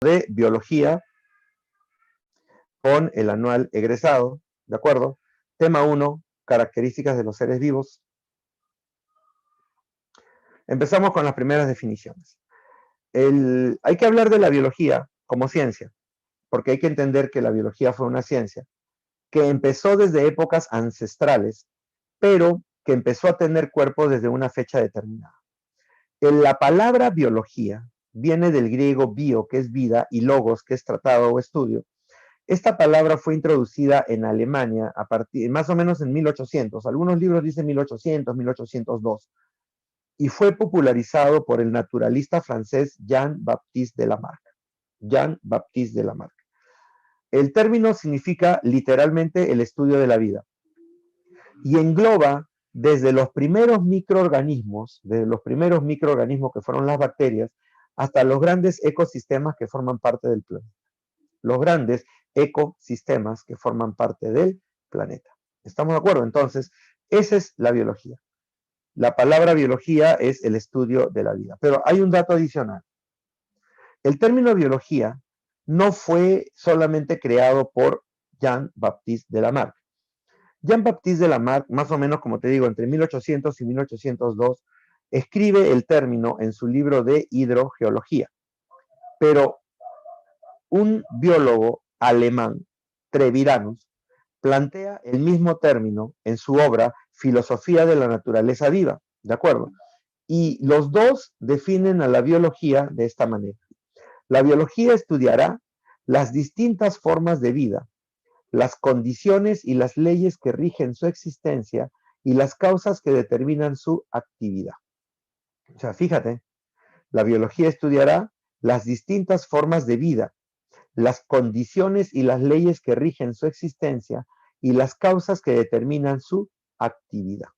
de biología con el anual egresado, ¿de acuerdo? Tema 1, características de los seres vivos. Empezamos con las primeras definiciones. Hay que hablar de la biología como ciencia, porque hay que entender que la biología fue una ciencia que empezó desde épocas ancestrales, pero que empezó a tener cuerpo desde una fecha determinada. La palabra biología viene del griego bio, que es vida, y logos, que es tratado o estudio. Esta palabra fue introducida en Alemania a partir, más o menos en 1800. Algunos libros dicen 1800, 1802. Y fue popularizado por el naturalista francés Jean-Baptiste de Lamarck. Jean-Baptiste de Lamarck. El término significa literalmente el estudio de la vida y engloba desde los primeros microorganismos, que fueron las bacterias, hasta los grandes ecosistemas que forman parte del planeta. Los grandes ecosistemas que forman parte del planeta. ¿Estamos de acuerdo? Entonces, esa es la biología. La palabra biología es el estudio de la vida. Pero hay un dato adicional. El término biología no fue solamente creado por Jean-Baptiste de Lamarck. Jean-Baptiste de Lamarck, más o menos, como te digo, entre 1800 y 1802, escribe el término en su libro de hidrogeología. Pero un biólogo alemán, Treviranus, plantea el mismo término en su obra Filosofía de la Naturaleza Viva, ¿de acuerdo? Y los dos definen a la biología de esta manera. La biología estudiará las distintas formas de vida, las condiciones y las leyes que rigen su existencia y las causas que determinan su actividad. O sea, fíjate, la biología estudiará las distintas formas de vida, las condiciones y las leyes que rigen su existencia y las causas que determinan su actividad.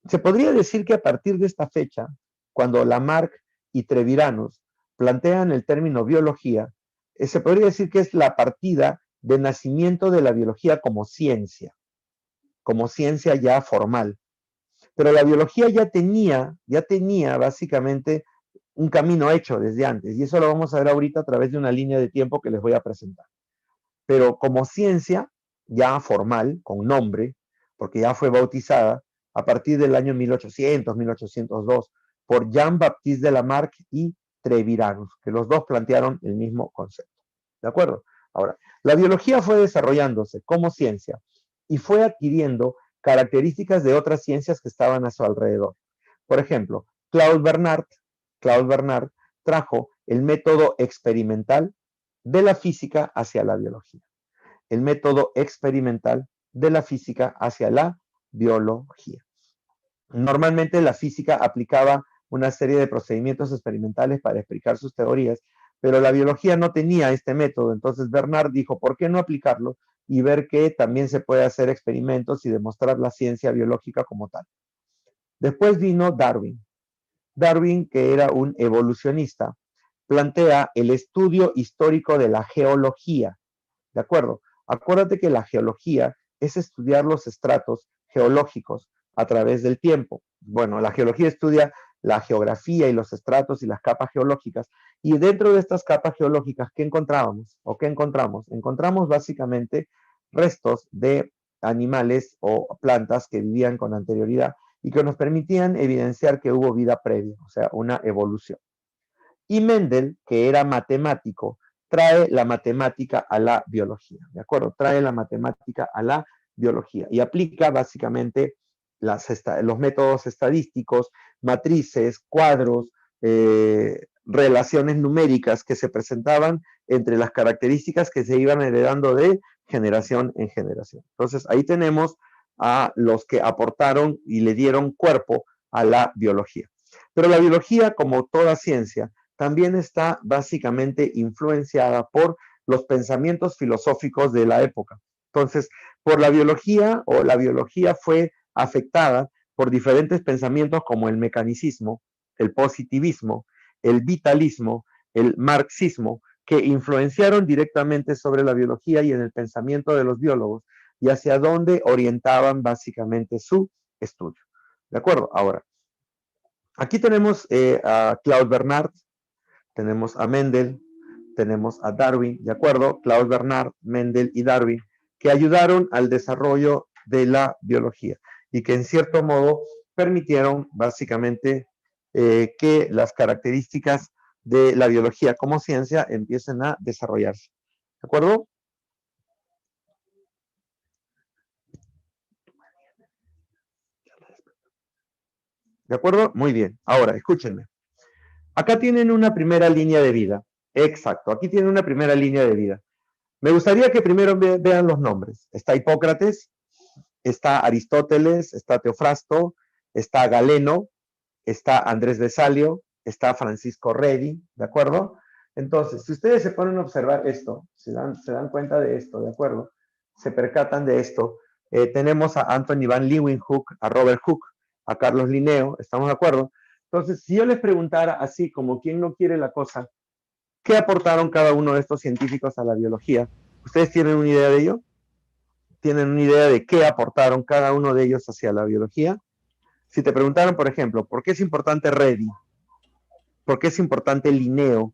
Se podría decir que a partir de esta fecha, cuando Lamarck y Treviranus plantean el término biología, se podría decir que es la partida de nacimiento de la biología como ciencia ya formal. Pero la biología ya tenía básicamente un camino hecho desde antes, y eso lo vamos a ver ahorita a través de una línea de tiempo que les voy a presentar. Pero como ciencia ya formal, con nombre, porque ya fue bautizada a partir del año 1800, 1802, por Jean-Baptiste de Lamarck y Treviranus, que los dos plantearon el mismo concepto. ¿De acuerdo? Ahora, la biología fue desarrollándose como ciencia y fue adquiriendo características de otras ciencias que estaban a su alrededor. Por ejemplo, Claude Bernard trajo el método experimental de la física hacia la biología. El método experimental de la física hacia la biología. Normalmente la física aplicaba una serie de procedimientos experimentales para explicar sus teorías, pero la biología no tenía este método. Entonces Bernard dijo, ¿por qué no aplicarlo y ver que también se puede hacer experimentos y demostrar la ciencia biológica como tal? Después vino Darwin. Darwin, que era un evolucionista, plantea el estudio histórico de la geología. ¿De acuerdo? Acuérdate que la geología es estudiar los estratos geológicos a través del tiempo. Bueno, la geología estudia la geografía y los estratos y las capas geológicas. Y dentro de estas capas geológicas, ¿qué encontrábamos? ¿O qué encontramos? Encontramos básicamente restos de animales o plantas que vivían con anterioridad y que nos permitían evidenciar que hubo vida previa, o sea, una evolución. Y Mendel, que era matemático, trae la matemática a la biología, ¿de acuerdo? Trae la matemática a la biología y aplica básicamente los métodos estadísticos, matrices, cuadros, relaciones numéricas que se presentaban entre las características que se iban heredando de generación en generación. Entonces, ahí tenemos a los que aportaron y le dieron cuerpo a la biología. Pero la biología, como toda ciencia, también está básicamente influenciada por los pensamientos filosóficos de la época. Entonces, por la biología fue afectada por diferentes pensamientos como el mecanicismo, el positivismo, el vitalismo, el marxismo, que influenciaron directamente sobre la biología y en el pensamiento de los biólogos y hacia dónde orientaban básicamente su estudio. ¿De acuerdo? Ahora, aquí tenemos a Claude Bernard, tenemos a Mendel, tenemos a Darwin, ¿de acuerdo? Claude Bernard, Mendel y Darwin, que ayudaron al desarrollo de la biología y que en cierto modo permitieron básicamente que las características de la biología como ciencia empiecen a desarrollarse. ¿De acuerdo? ¿De acuerdo? Muy bien. Ahora, escúchenme. Acá tienen una primera línea de vida. Exacto, aquí tienen una primera línea de vida. Me gustaría que primero vean los nombres. Está Hipócrates, está Aristóteles, está Teofrasto, está Galeno, está Andrés Vesalio, está Francisco Redi, ¿de acuerdo? Entonces, si ustedes se ponen a observar esto, se dan cuenta de esto, ¿de acuerdo? Se percatan de esto. Tenemos a Anthony Van Leeuwenhoek, a Robert Hooke, a Carlos Linneo, ¿estamos de acuerdo? Entonces, si yo les preguntara así, como quien no quiere la cosa, ¿qué aportaron cada uno de estos científicos a la biología? ¿Ustedes tienen una idea de ello? ¿Tienen una idea de qué aportaron cada uno de ellos hacia la biología? Si te preguntaran, por ejemplo, ¿por qué es importante Redi? ¿Por qué es importante Linneo?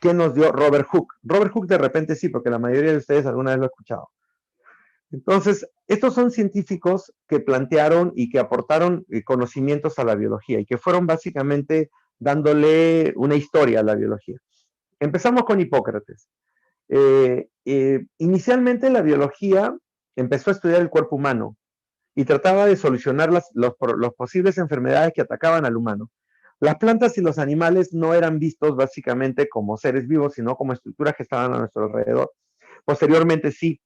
¿Qué nos dio Robert Hooke? Robert Hooke de repente sí, porque la mayoría de ustedes alguna vez lo ha escuchado. Entonces, estos son científicos que plantearon y que aportaron conocimientos a la biología y que fueron básicamente dándole una historia a la biología. Empezamos con Hipócrates. Inicialmente la biología empezó a estudiar el cuerpo humano y trataba de solucionar los posibles enfermedades que atacaban al humano. Las plantas y los animales no eran vistos básicamente como seres vivos, sino como estructuras que estaban a nuestro alrededor. Posteriormente sí,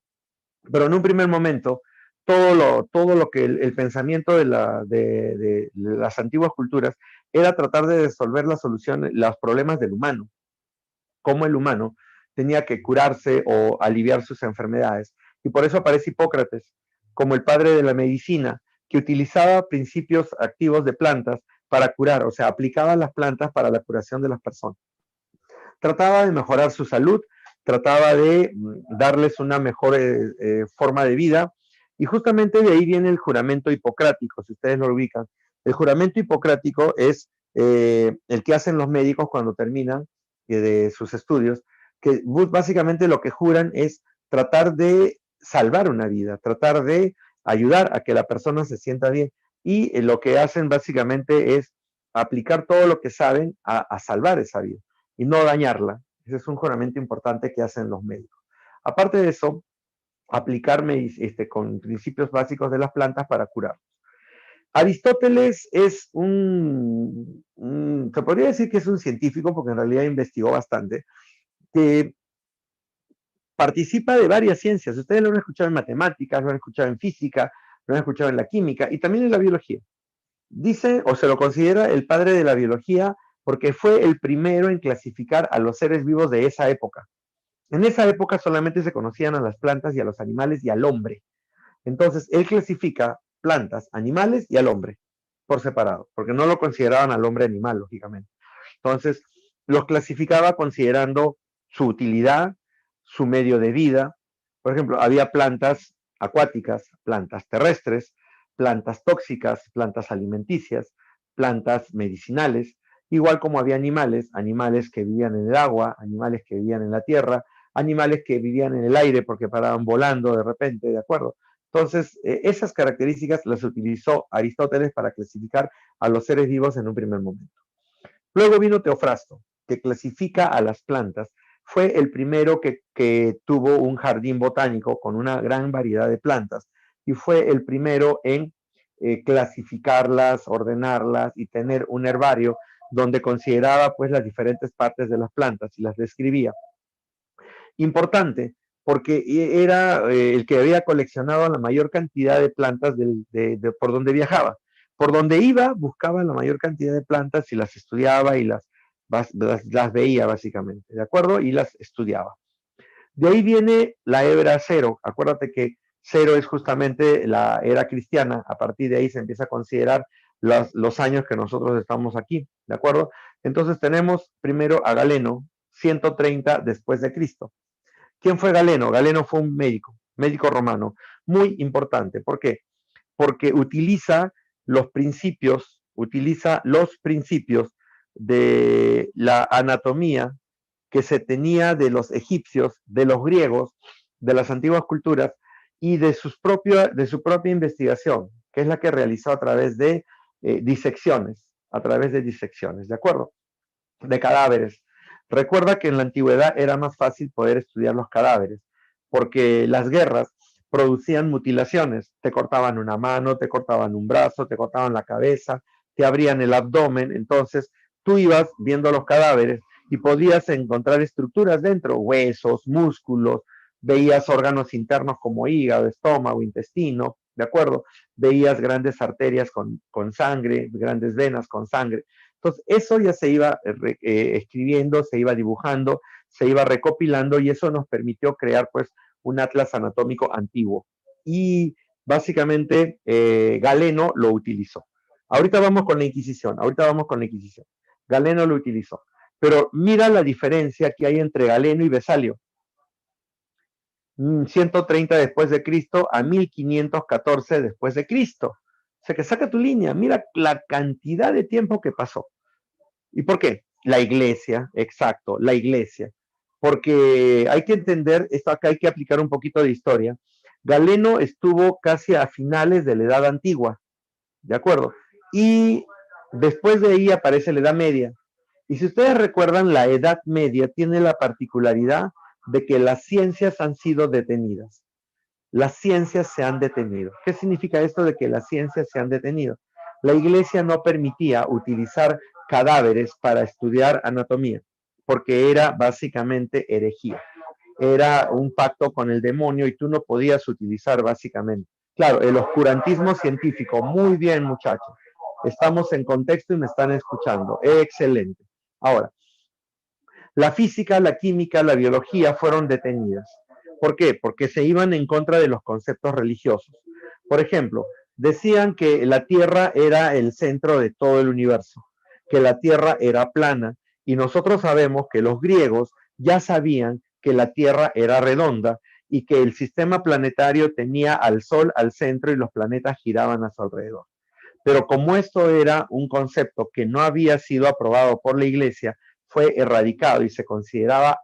pero en un primer momento todo lo que el pensamiento de las antiguas culturas era tratar de resolver la solución, los problemas del humano, cómo el humano tenía que curarse o aliviar sus enfermedades. Y por eso aparece Hipócrates como el padre de la medicina, que utilizaba principios activos de plantas para curar, o sea, aplicaba las plantas para la curación de las personas. Trataba de mejorar su salud, trataba de darles una mejor forma de vida, y justamente de ahí viene el juramento hipocrático, si ustedes lo ubican. El juramento hipocrático es el que hacen los médicos cuando terminan de sus estudios, que básicamente lo que juran es tratar de salvar una vida, tratar de ayudar a que la persona se sienta bien, y lo que hacen básicamente es aplicar todo lo que saben a salvar esa vida y no dañarla. Ese es un juramento importante que hacen los médicos. Aparte de eso, aplicar con principios básicos de las plantas para curar. Aristóteles es se podría decir que es un científico, porque en realidad investigó bastante, que participa de varias ciencias. Ustedes lo han escuchado en matemáticas, lo han escuchado en física, lo han escuchado en la química y también en la biología. Dice o se lo considera el padre de la biología porque fue el primero en clasificar a los seres vivos de esa época. En esa época solamente se conocían a las plantas y a los animales y al hombre. Entonces, él clasifica plantas, animales y al hombre por separado, porque no lo consideraban al hombre animal, lógicamente. Entonces, los clasificaba considerando su utilidad, su medio de vida. Por ejemplo, había plantas acuáticas, plantas terrestres, plantas tóxicas, plantas alimenticias, plantas medicinales, igual como había animales, animales que vivían en el agua, animales que vivían en la tierra, animales que vivían en el aire porque paraban volando de repente, ¿de acuerdo? Entonces, esas características las utilizó Aristóteles para clasificar a los seres vivos en un primer momento. Luego vino Teofrasto, que clasifica a las plantas. Fue el primero que tuvo un jardín botánico con una gran variedad de plantas y fue el primero en clasificarlas, ordenarlas y tener un herbario donde consideraba pues las diferentes partes de las plantas y las describía. Importante, porque era el que había coleccionado la mayor cantidad de plantas por donde viajaba. Por donde iba, buscaba la mayor cantidad de plantas y las estudiaba y las veía básicamente, ¿de acuerdo? Y las estudiaba. De ahí viene la era cero. Acuérdate que cero es justamente la era cristiana. A partir de ahí se empieza a considerar los años que nosotros estamos aquí, ¿de acuerdo? Entonces tenemos primero a Galeno, 130 después de Cristo. ¿Quién fue Galeno? Galeno fue un médico romano, muy importante. ¿Por qué? Porque utiliza los principios de la anatomía que se tenía de los egipcios, de los griegos, de las antiguas culturas y de su propia investigación, que es la que realizó a través de disecciones, ¿de acuerdo? De cadáveres. Recuerda que en la antigüedad era más fácil poder estudiar los cadáveres, porque las guerras producían mutilaciones, te cortaban una mano, te cortaban un brazo, te cortaban la cabeza, te abrían el abdomen, entonces tú ibas viendo los cadáveres y podías encontrar estructuras dentro, huesos, músculos, veías órganos internos como hígado, estómago, intestino, ¿de acuerdo? Veías grandes arterias con sangre, grandes venas con sangre. Entonces, eso ya se iba escribiendo, se iba dibujando, se iba recopilando y eso nos permitió crear pues un atlas anatómico antiguo. Y básicamente Galeno lo utilizó. Ahorita vamos con la Inquisición. Galeno lo utilizó. Pero mira la diferencia que hay entre Galeno y Vesalio. 130 después de Cristo a 1514 después de Cristo. O sea que saca tu línea, mira la cantidad de tiempo que pasó. ¿Y por qué? La iglesia, exacto, la iglesia. Porque hay que entender, esto acá hay que aplicar un poquito de historia. Galeno estuvo casi a finales de la Edad Antigua, ¿de acuerdo? Y después de ahí aparece la Edad Media. Y si ustedes recuerdan, la Edad Media tiene la particularidad de que las ciencias han sido detenidas. Las ciencias se han detenido. ¿Qué significa esto de que las ciencias se han detenido? La iglesia no permitía utilizar cadáveres para estudiar anatomía, porque era básicamente herejía. Era un pacto con el demonio y tú no podías utilizar básicamente. Claro, el oscurantismo científico. Muy bien, muchachos. Estamos en contexto y me están escuchando. Excelente. Ahora, la física, la química, la biología fueron detenidas. ¿Por qué? Porque se iban en contra de los conceptos religiosos. Por ejemplo, decían que la Tierra era el centro de todo el universo, que la Tierra era plana, y nosotros sabemos que los griegos ya sabían que la Tierra era redonda y que el sistema planetario tenía al Sol al centro y los planetas giraban a su alrededor. Pero como esto era un concepto que no había sido aprobado por la Iglesia, fue erradicado y se consideraba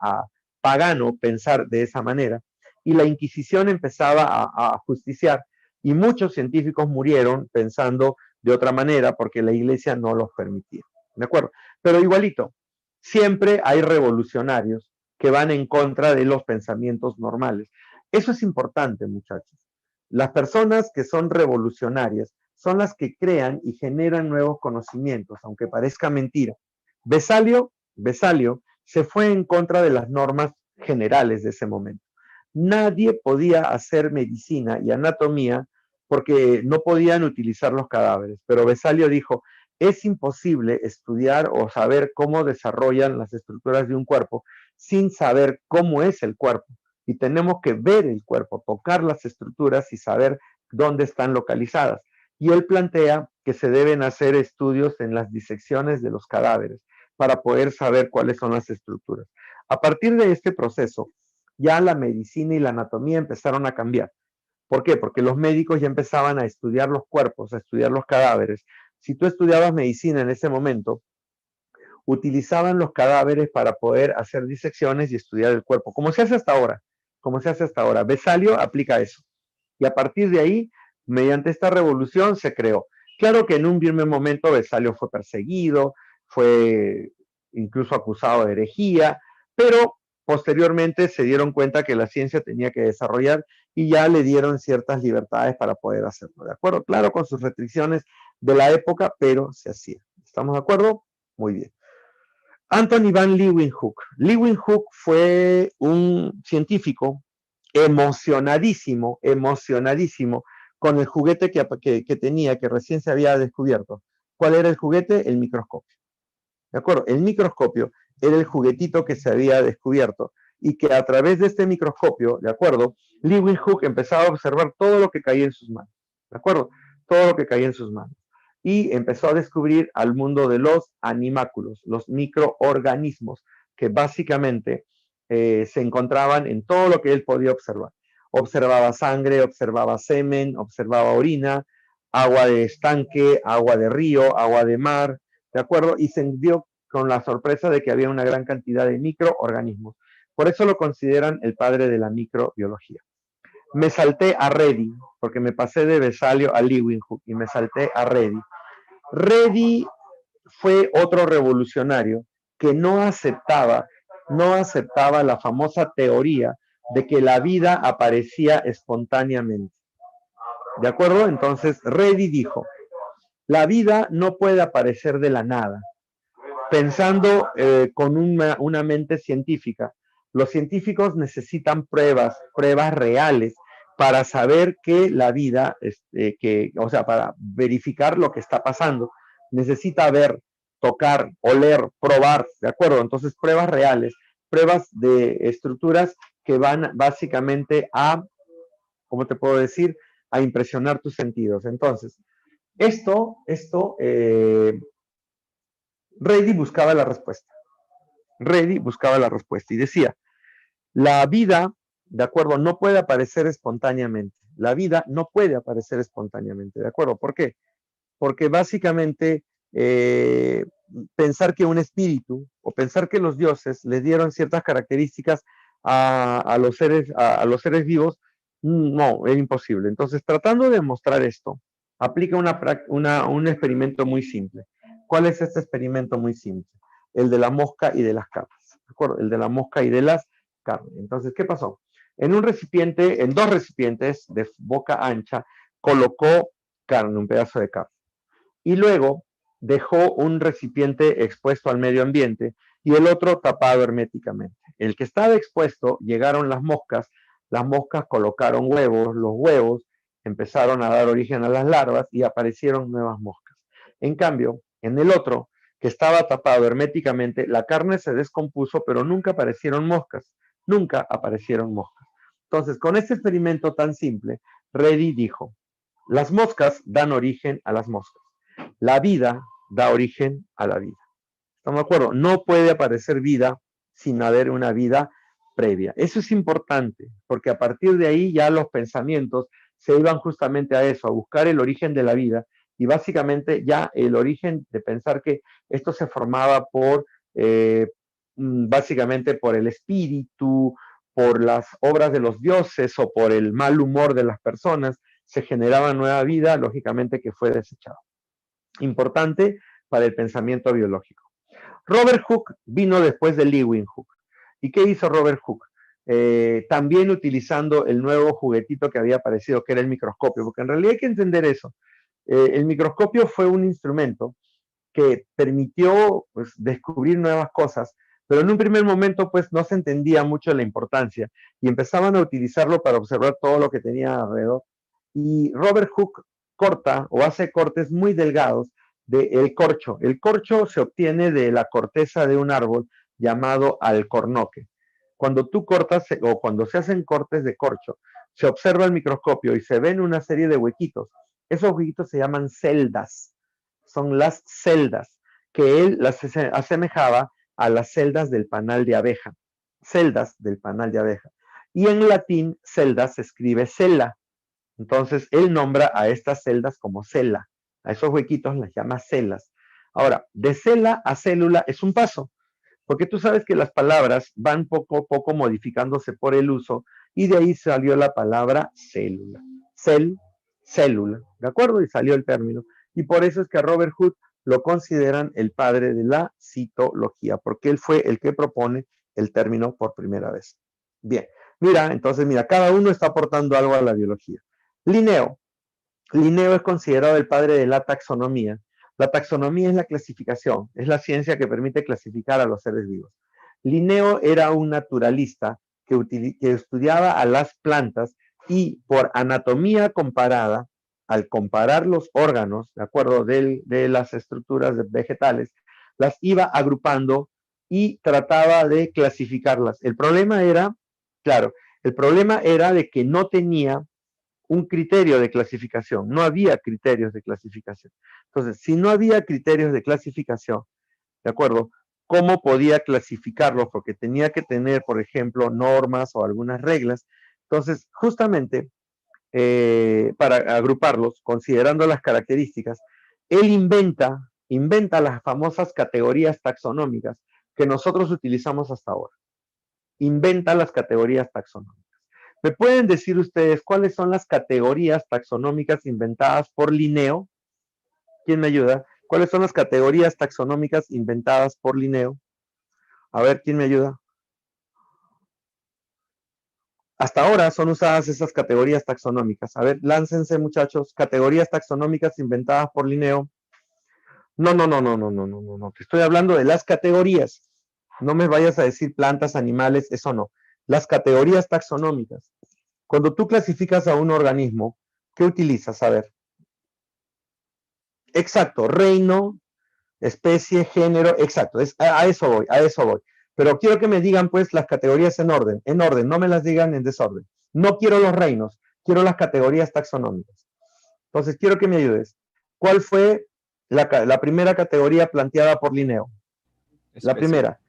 pagano pensar de esa manera. Y la Inquisición empezaba a justiciar y muchos científicos murieron pensando de otra manera porque la Iglesia no los permitía. ¿De acuerdo? Pero igualito, siempre hay revolucionarios que van en contra de los pensamientos normales. Eso es importante, muchachos. Las personas que son revolucionarias son las que crean y generan nuevos conocimientos, aunque parezca mentira. Vesalio se fue en contra de las normas generales de ese momento. Nadie podía hacer medicina y anatomía porque no podían utilizar los cadáveres, pero Vesalio dijo, es imposible estudiar o saber cómo desarrollan las estructuras de un cuerpo sin saber cómo es el cuerpo. Y tenemos que ver el cuerpo, tocar las estructuras y saber dónde están localizadas. Y él plantea que se deben hacer estudios en las disecciones de los cadáveres para poder saber cuáles son las estructuras. A partir de este proceso, ya la medicina y la anatomía empezaron a cambiar. ¿Por qué? Porque los médicos ya empezaban a estudiar los cuerpos, a estudiar los cadáveres. Si tú estudiabas medicina en ese momento, utilizaban los cadáveres para poder hacer disecciones y estudiar el cuerpo, como se hace hasta ahora, Vesalio aplica eso. Y a partir de ahí, mediante esta revolución se creó. Claro que en un primer momento Vesalio fue perseguido, fue incluso acusado de herejía, pero posteriormente se dieron cuenta que la ciencia tenía que desarrollar y ya le dieron ciertas libertades para poder hacerlo, ¿de acuerdo? Claro, con sus restricciones de la época, pero se hacía. ¿Estamos de acuerdo? Muy bien. Anthony Van Leeuwenhoek. Leeuwenhoek fue un científico emocionadísimo con el juguete que tenía, que recién se había descubierto. ¿Cuál era el juguete? El microscopio. ¿De acuerdo? El microscopio era el juguetito que se había descubierto y que a través de este microscopio, ¿de acuerdo? Leeuwenhoek empezaba a observar todo lo que caía en sus manos. ¿De acuerdo? Todo lo que caía en sus manos. Y empezó a descubrir al mundo de los animáculos, los microorganismos, que básicamente se encontraban en todo lo que él podía observar. Observaba sangre, observaba semen, observaba orina, agua de estanque, agua de río, agua de mar, ¿de acuerdo? Y se dio con la sorpresa de que había una gran cantidad de microorganismos. Por eso lo consideran el padre de la microbiología. Me salté a Redi, porque me pasé de Vesalio a Leeuwenhoek y me salté a Redi. Redi fue otro revolucionario que no aceptaba la famosa teoría de que la vida aparecía espontáneamente. ¿De acuerdo? Entonces, Redi dijo, la vida no puede aparecer de la nada. Pensando con una mente científica, los científicos necesitan pruebas reales para saber que la vida, o sea, para verificar lo que está pasando. Necesita ver, tocar, oler, probar, ¿de acuerdo? Entonces, pruebas reales, pruebas de estructuras que van básicamente a, ¿cómo te puedo decir? A impresionar tus sentidos. Entonces, Redi buscaba la respuesta. Redi buscaba la respuesta y decía, la vida, de acuerdo, no puede aparecer espontáneamente. La vida no puede aparecer espontáneamente, ¿de acuerdo? ¿Por qué? Porque básicamente pensar que un espíritu o pensar que los dioses le dieron ciertas características a los seres vivos, no, es imposible. Entonces, tratando de mostrar esto, aplica un experimento muy simple. ¿Cuál es este experimento muy simple? El de la mosca y de las carnes, ¿de acuerdo? El de la mosca y de las carnes. Entonces, ¿qué pasó? En dos recipientes de boca ancha, colocó carne, un pedazo de carne. Y luego dejó un recipiente expuesto al medio ambiente y el otro tapado herméticamente. El que estaba expuesto, llegaron las moscas colocaron huevos, los huevos empezaron a dar origen a las larvas y aparecieron nuevas moscas. En cambio, en el otro, que estaba tapado herméticamente, la carne se descompuso, pero nunca aparecieron moscas, nunca aparecieron moscas. Entonces, con este experimento tan simple, Redi dijo, las moscas dan origen a las moscas. La vida da origen a la vida. ¿Estamos de acuerdo? No puede aparecer vida sin haber una vida previa. Eso es importante, porque a partir de ahí ya los pensamientos se iban justamente a eso, a buscar el origen de la vida, y básicamente ya el origen de pensar que esto se formaba básicamente por el espíritu, por las obras de los dioses o por el mal humor de las personas, se generaba nueva vida, lógicamente que fue desechado. Importante para el pensamiento biológico. Robert Hooke vino después de Leeuwenhoek. ¿Y qué hizo Robert Hooke? También utilizando el nuevo juguetito que había aparecido, que era el microscopio, porque en realidad hay que entender eso. El microscopio fue un instrumento que permitió pues, descubrir nuevas cosas, pero en un primer momento pues no se entendía mucho la importancia y empezaban a utilizarlo para observar todo lo que tenía alrededor. Y Robert Hooke corta o hace cortes muy delgados del corcho. El corcho se obtiene de la corteza de un árbol llamado alcornoque. Cuando tú cortas o cuando se hacen cortes de corcho, se observa el microscopio y se ven una serie de huequitos. Esos huequitos se llaman celdas. Son las celdas, que él las asemejaba a las celdas del panal de abeja. Celdas del panal de abeja. Y en latín, celdas se escribe cella. Entonces, él nombra a estas celdas como cela. A esos huequitos las llama celas. Ahora, de cela a célula es un paso, porque tú sabes que las palabras van poco a poco modificándose por el uso y de ahí salió la palabra célula. Célula, ¿de acuerdo? Y salió el término. Y por eso es que a Robert Hooke lo consideran el padre de la citología, porque él fue el que propone el término por primera vez. Bien, entonces, cada uno está aportando algo a la biología. Linneo es considerado el padre de la taxonomía. La taxonomía es la clasificación, es la ciencia que permite clasificar a los seres vivos. Linneo era un naturalista que estudiaba a las plantas y por anatomía comparada, al comparar los órganos, de acuerdo, de las estructuras vegetales, las iba agrupando y trataba de clasificarlas. El problema era de que no tenía un criterio de clasificación, no había criterios de clasificación. Entonces, si no había criterios de clasificación, ¿de acuerdo? ¿Cómo podía clasificarlos? Porque tenía que tener, por ejemplo, normas o algunas reglas. Entonces, justamente, para agruparlos, considerando las características, él inventa inventa las famosas categorías taxonómicas que nosotros utilizamos hasta ahora. Inventa las categorías taxonómicas. ¿Me pueden decir ustedes cuáles son las categorías taxonómicas inventadas por Linneo? ¿Quién me ayuda? ¿Cuáles son las categorías taxonómicas inventadas por Linneo? A ver, ¿quién me ayuda? Hasta ahora son usadas esas categorías taxonómicas. A ver, láncense, muchachos. Categorías taxonómicas inventadas por Linneo. No. Te estoy hablando de las categorías. No me vayas a decir plantas, animales, eso no. Las categorías taxonómicas. Cuando tú clasificas a un organismo, ¿qué utilizas? A ver. Exacto, reino, especie, género, exacto. A eso voy, a eso voy. Pero quiero que me digan, pues, las categorías en orden, no me las digan en desorden. No quiero los reinos, quiero las categorías taxonómicas. Entonces, quiero que me ayudes. ¿Cuál fue la primera categoría planteada por Linneo? Especie. La primera.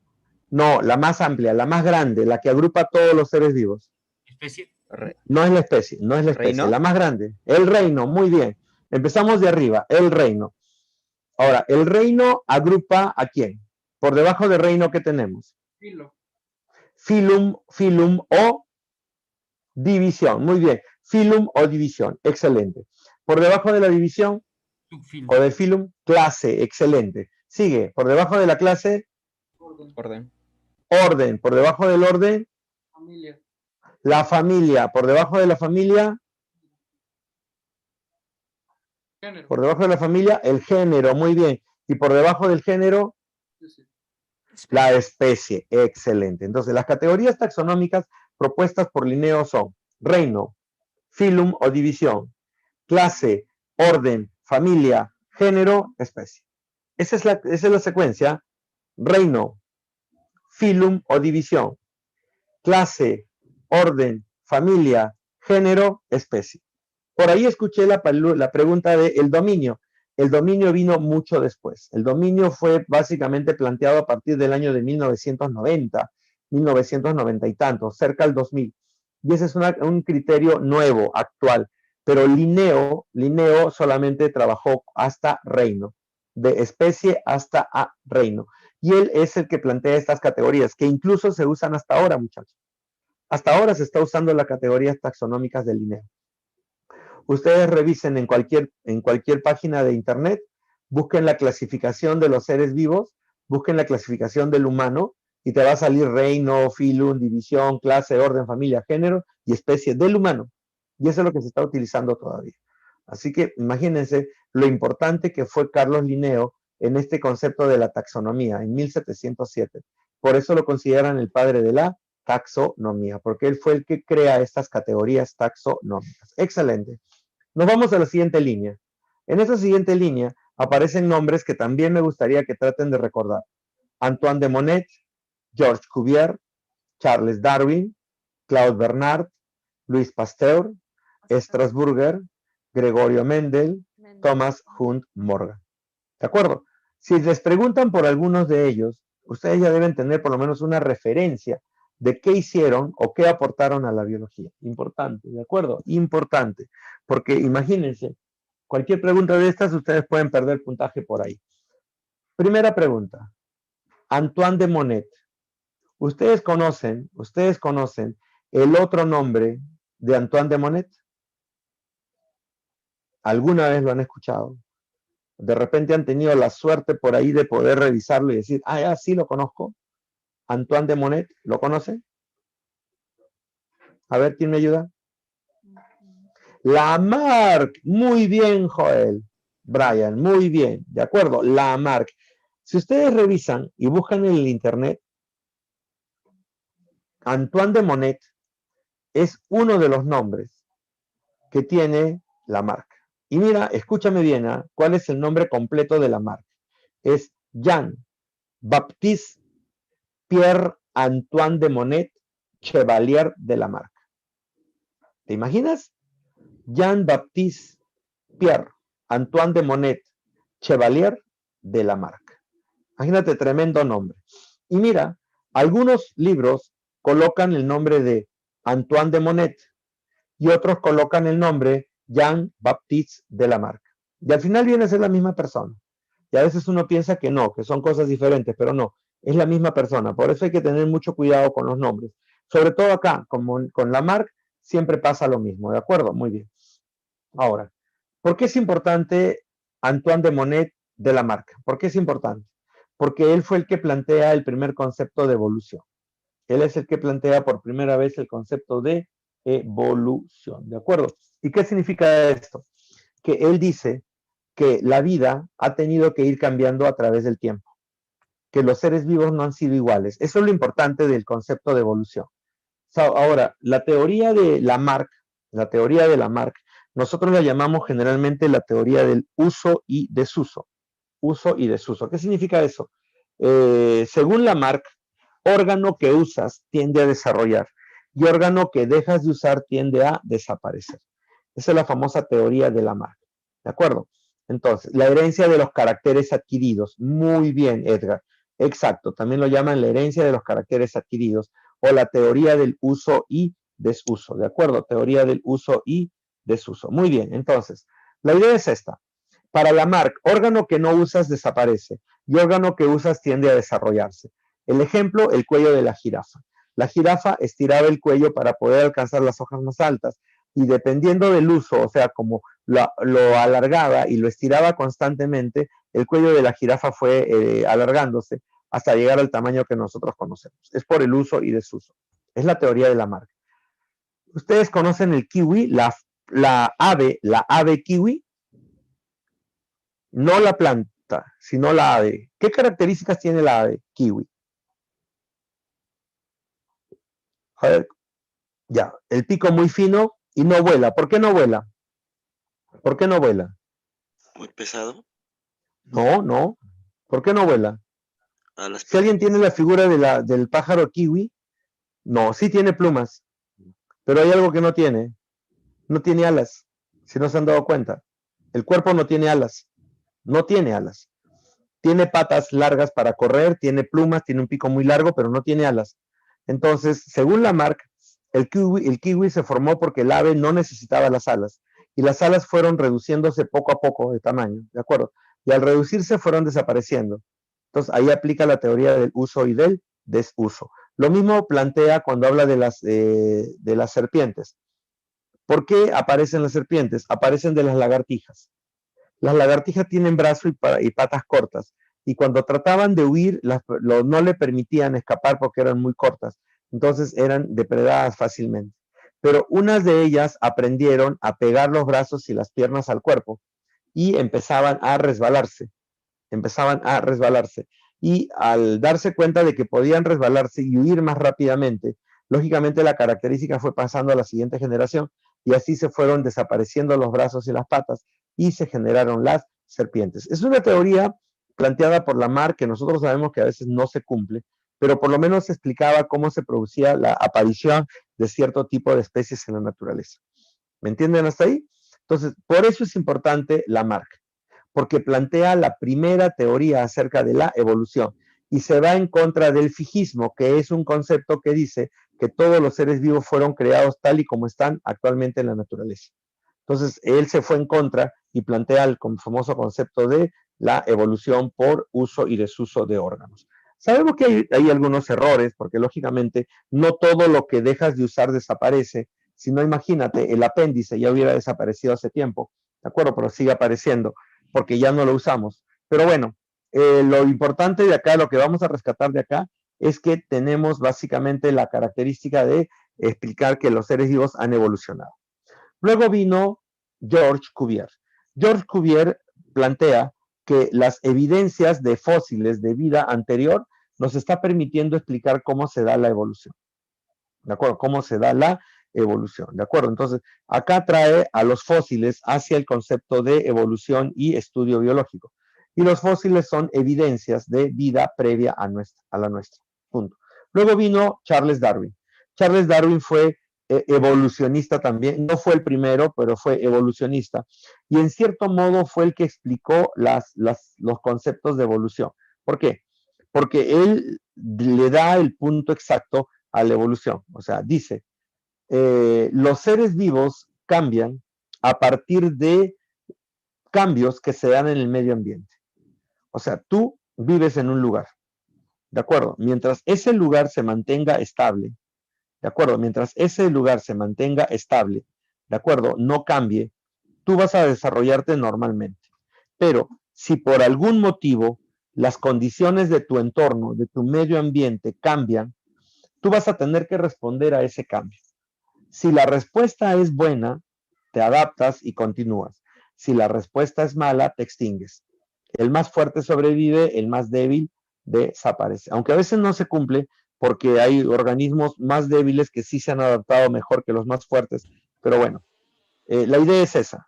No, la más amplia, la más grande, la que agrupa a todos los seres vivos. Especie. No es la especie, no es la especie, ¿Reino? la más grande. El reino, muy bien. Empezamos de arriba, el reino. Ahora, el reino agrupa ¿a quién? Por debajo del reino, ¿qué tenemos? Filo. Filum o división. Muy bien. Filum o división. Excelente. Por debajo de la división Subfilo. o del filum, clase. Excelente. Sigue. Por debajo de la clase, Orden. orden. Por debajo del orden, Familia. la familia. Por debajo de la familia, Género. por debajo de la familia, el género. Muy bien. Y por debajo del género, la especie. Excelente. Entonces, las categorías taxonómicas propuestas por Linneo son reino, filum o división, clase, orden, familia, género, especie. Esa es la secuencia. Reino, filum o división, clase, orden, familia, género, especie. Por ahí escuché la pregunta del dominio. El dominio vino mucho después. El dominio fue básicamente planteado a partir del año de 1990, 1990 y tanto, cerca del 2000. Y ese es un criterio nuevo, actual. Pero Linneo solamente trabajó hasta reino, de especie hasta a reino. Y él es el que plantea estas categorías, que incluso se usan hasta ahora, muchachos. Hasta ahora se está usando las categorías taxonómicas de Linneo. Ustedes revisen en cualquier página de internet, busquen la clasificación de los seres vivos, busquen la clasificación del humano y te va a salir reino, filum, división, clase, orden, familia, género y especie del humano. Y eso es lo que se está utilizando todavía. Así que imagínense lo importante que fue Carlos Linneo en este concepto de la taxonomía en 1707. Por eso lo consideran el padre de la taxonomía, porque él fue el que crea estas categorías taxonómicas. Excelente. Nos vamos a la siguiente línea. En esta siguiente línea aparecen nombres que también me gustaría que traten de recordar. Antoine de Monnet, George Cuvier, Charles Darwin, Claude Bernard, Louis Pasteur, Strasburger, Gregorio Mendel, Thomas Hunt Morgan. ¿De acuerdo? Si les preguntan por algunos de ellos, ustedes ya deben tener por lo menos una referencia de qué hicieron o qué aportaron a la biología. Importante, ¿de acuerdo? Importante. Porque imagínense, cualquier pregunta de estas, ustedes pueden perder puntaje por ahí. Primera pregunta. Antoine de Monnet. ¿Ustedes conocen el otro nombre de Antoine de Monnet? ¿Alguna vez lo han escuchado? De repente han tenido la suerte por ahí de poder revisarlo y decir, ah, ya, sí lo conozco. Antoine de Monnet, ¿lo conoce? A ver, ¿quién me ayuda? Lamarck, muy bien, Joel. Brian, muy bien, de acuerdo, Lamarck. Si ustedes revisan y buscan en el internet, Antoine de Monnet es uno de los nombres que tiene Lamarck. Y mira, escúchame bien, ¿eh? ¿Cuál es el nombre completo de Lamarck? Es Jean-Baptiste Pierre-Antoine de Monnet Chevalier de Lamarck. ¿Te imaginas? Jean-Baptiste Pierre-Antoine de Monnet Chevalier de Lamarck. Imagínate, tremendo nombre. Y mira, algunos libros colocan el nombre de Antoine de Monnet y otros colocan el nombre Jean-Baptiste de Lamarck. Y al final viene a ser la misma persona. Y a veces uno piensa que no, que son cosas diferentes, pero no, es la misma persona. Por eso hay que tener mucho cuidado con los nombres. Sobre todo acá, como con Lamarck, siempre pasa lo mismo, ¿de acuerdo? Muy bien. Ahora, ¿por qué es importante Antoine de Monnet de Lamarck? ¿Por qué es importante? Porque él fue el que plantea el primer concepto de evolución. Él es el que plantea por primera vez el concepto de evolución, ¿de acuerdo? ¿Y qué significa esto? Que él dice que la vida ha tenido que ir cambiando a través del tiempo, que los seres vivos no han sido iguales. Eso es lo importante del concepto de evolución. Ahora, la teoría de Lamarck, nosotros la llamamos generalmente la teoría del uso y desuso. Uso y desuso. ¿Qué significa eso? Según Lamarck, órgano que usas tiende a desarrollar y órgano que dejas de usar tiende a desaparecer. Esa es la famosa teoría de Lamarck. ¿De acuerdo? Entonces, la herencia de los caracteres adquiridos. Muy bien, Edgar. Exacto. También lo llaman la herencia de los caracteres adquiridos o la teoría del uso y desuso. ¿De acuerdo? Teoría del uso y desuso. Muy bien. Entonces, la idea es esta. Para Lamarck, órgano que no usas desaparece y órgano que usas tiende a desarrollarse. El ejemplo, el cuello de la jirafa. La jirafa estiraba el cuello para poder alcanzar las hojas más altas y dependiendo del uso, o sea, como lo alargaba y lo estiraba constantemente, el cuello de la jirafa fue alargándose hasta llegar al tamaño que nosotros conocemos. Es por el uso y desuso. Es la teoría de Lamarck. ¿Ustedes conocen el kiwi, la ave kiwi? No la planta, sino la ave. ¿Qué características tiene la ave kiwi? A ver, ya, el pico muy fino y no vuela. ¿Por qué no vuela? ¿Por qué no vuela? Muy pesado. No, no. ¿Por qué no vuela? A las Si alguien tiene la figura del pájaro kiwi, no, sí tiene plumas, pero hay algo que no tiene. No tiene alas, si no se han dado cuenta. El cuerpo no tiene alas, no tiene alas. Tiene patas largas para correr, tiene plumas, tiene un pico muy largo, pero no tiene alas. Entonces, según Lamarck, el kiwi se formó porque el ave no necesitaba las alas y las alas fueron reduciéndose poco a poco de tamaño, ¿de acuerdo? Y al reducirse fueron desapareciendo. Entonces, ahí aplica la teoría del uso y del desuso. Lo mismo plantea cuando habla de las serpientes. ¿Por qué aparecen las serpientes? Aparecen de las lagartijas. Las lagartijas tienen brazos y patas cortas, y cuando trataban de huir, no le permitían escapar porque eran muy cortas, entonces eran depredadas fácilmente. Pero unas de ellas aprendieron a pegar los brazos y las piernas al cuerpo y empezaban a resbalarse. Y al darse cuenta de que podían resbalarse y huir más rápidamente, lógicamente la característica fue pasando a la siguiente generación y así se fueron desapareciendo los brazos y las patas y se generaron las serpientes. Es una teoría planteada por Lamarck que nosotros sabemos que a veces no se cumple, pero por lo menos explicaba cómo se producía la aparición de cierto tipo de especies en la naturaleza. ¿Me entienden hasta ahí? Entonces, por eso es importante Lamarck, porque plantea la primera teoría acerca de la evolución y se va en contra del fijismo, que es un concepto que dice que todos los seres vivos fueron creados tal y como están actualmente en la naturaleza. Entonces, él se fue en contra y plantea el famoso concepto de la evolución por uso y desuso de órganos. Sabemos que hay algunos errores, porque lógicamente no todo lo que dejas de usar desaparece, sino imagínate, el apéndice ya hubiera desaparecido hace tiempo, ¿de acuerdo? Pero sigue apareciendo porque ya no lo usamos. Pero bueno, lo importante de acá, lo que vamos a rescatar de acá, es que tenemos básicamente la característica de explicar que los seres vivos han evolucionado. Luego vino Georges Cuvier. Georges Cuvier plantea que las evidencias de fósiles de vida anterior nos está permitiendo explicar cómo se da la evolución. ¿De acuerdo? Cómo se da la evolución. ¿De acuerdo? Entonces, acá trae a los fósiles hacia el concepto de evolución y estudio biológico. Y los fósiles son evidencias de vida previa a la nuestra. Punto. Luego vino Charles Darwin. Charles Darwin fue evolucionista también, no fue el primero, pero fue evolucionista, y en cierto modo fue el que explicó los conceptos de evolución. ¿Por qué? Porque él le da el punto exacto a la evolución, o sea, dice, los seres vivos cambian a partir de cambios que se dan en el medio ambiente. O sea, tú vives en un lugar, ¿de acuerdo? Mientras ese lugar se mantenga estable, ¿de acuerdo? Mientras ese lugar se mantenga estable, ¿de acuerdo? No cambie, tú vas a desarrollarte normalmente. Pero si por algún motivo las condiciones de tu entorno, de tu medio ambiente cambian, tú vas a tener que responder a ese cambio. Si la respuesta es buena, te adaptas y continúas. Si la respuesta es mala, te extingues. El más fuerte sobrevive, el más débil desaparece. Aunque a veces no se cumple porque hay organismos más débiles que sí se han adaptado mejor que los más fuertes. Pero bueno, la idea es esa.